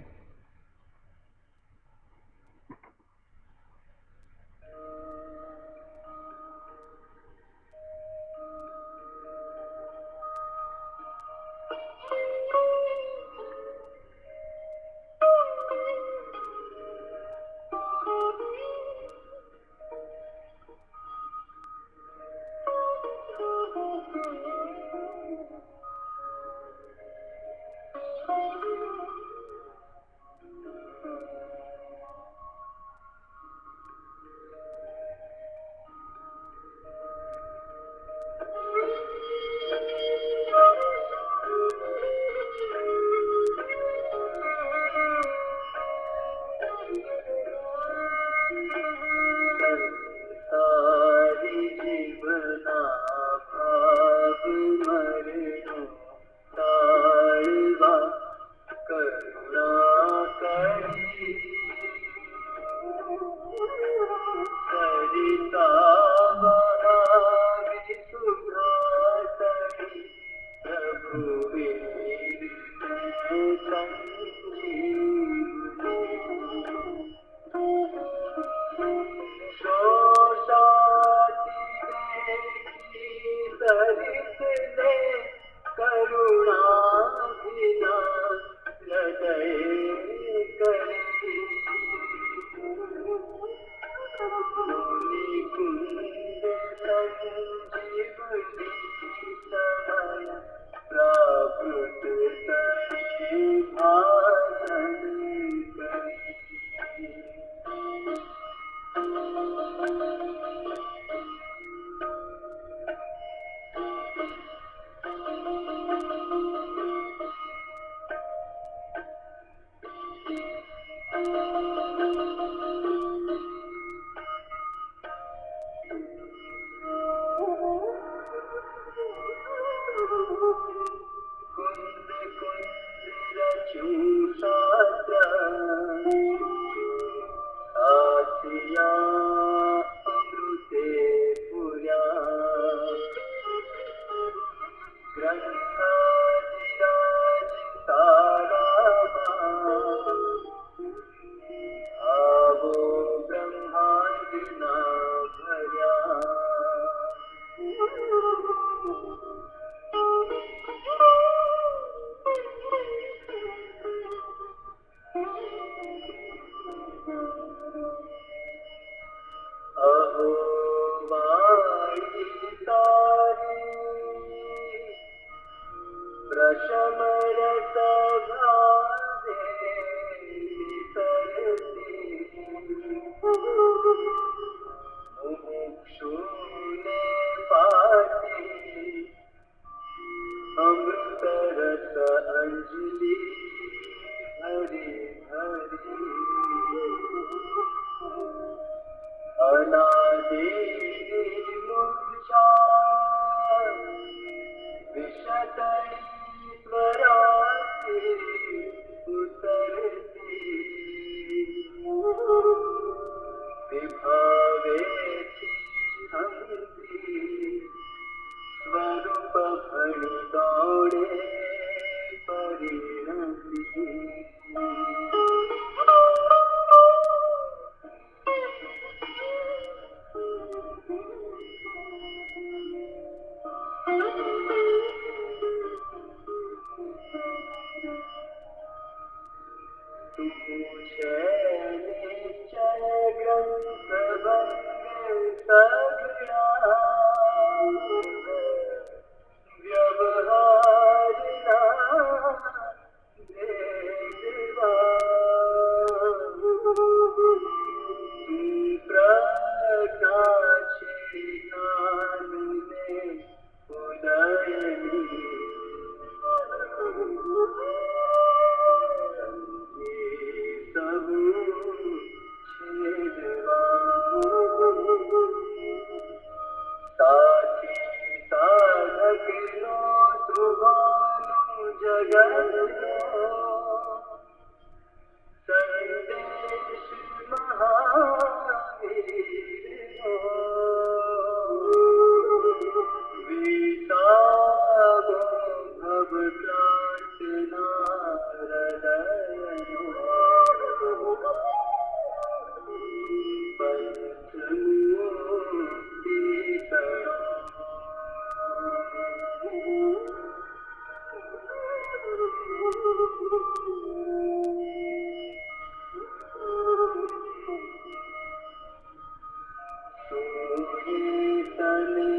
सोये तने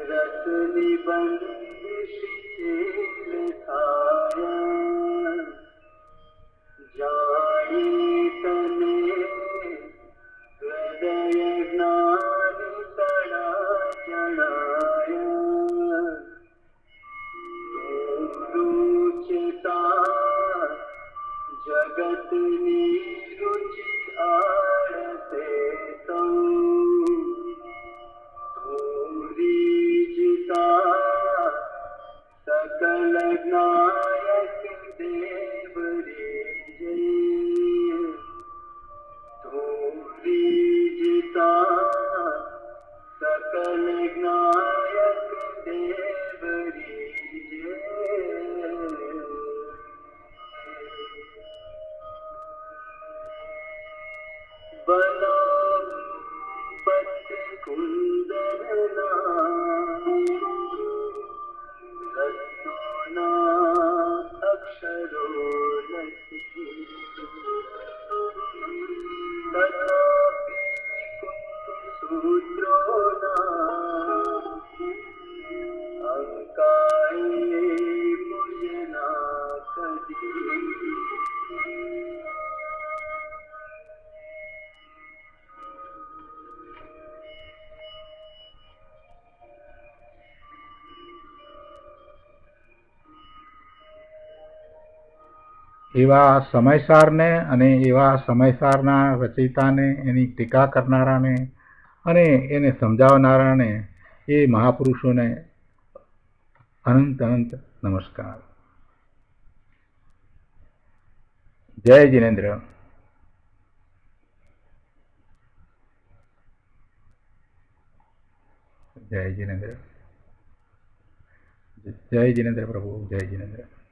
रसनी बंदिशी चेल थाया जानी तने हृदय ज्ञानी तड़ा चढ़ाया रुचिता जगतनी रुचि आरते रीजिता सकल नायक देव रीजे रीजिता सकल नायक देव रीजे बना पत्र कुंदना रत्नोना अक्षरो लसी तथापि सूत्रोना अंकाए मुझना कदी એવા સમયસારને અને એવા સમયસારના રચયિતાને, એની ટીકા કરનારાને અને એને સમજાવનારાને, એ મહાપુરુષોને અનંત અનંત નમસ્કાર. જય જિનેન્દ્ર. જય જિનેન્દ્ર. જય જિનેન્દ્ર પ્રભુ. જય જિનેન્દ્ર.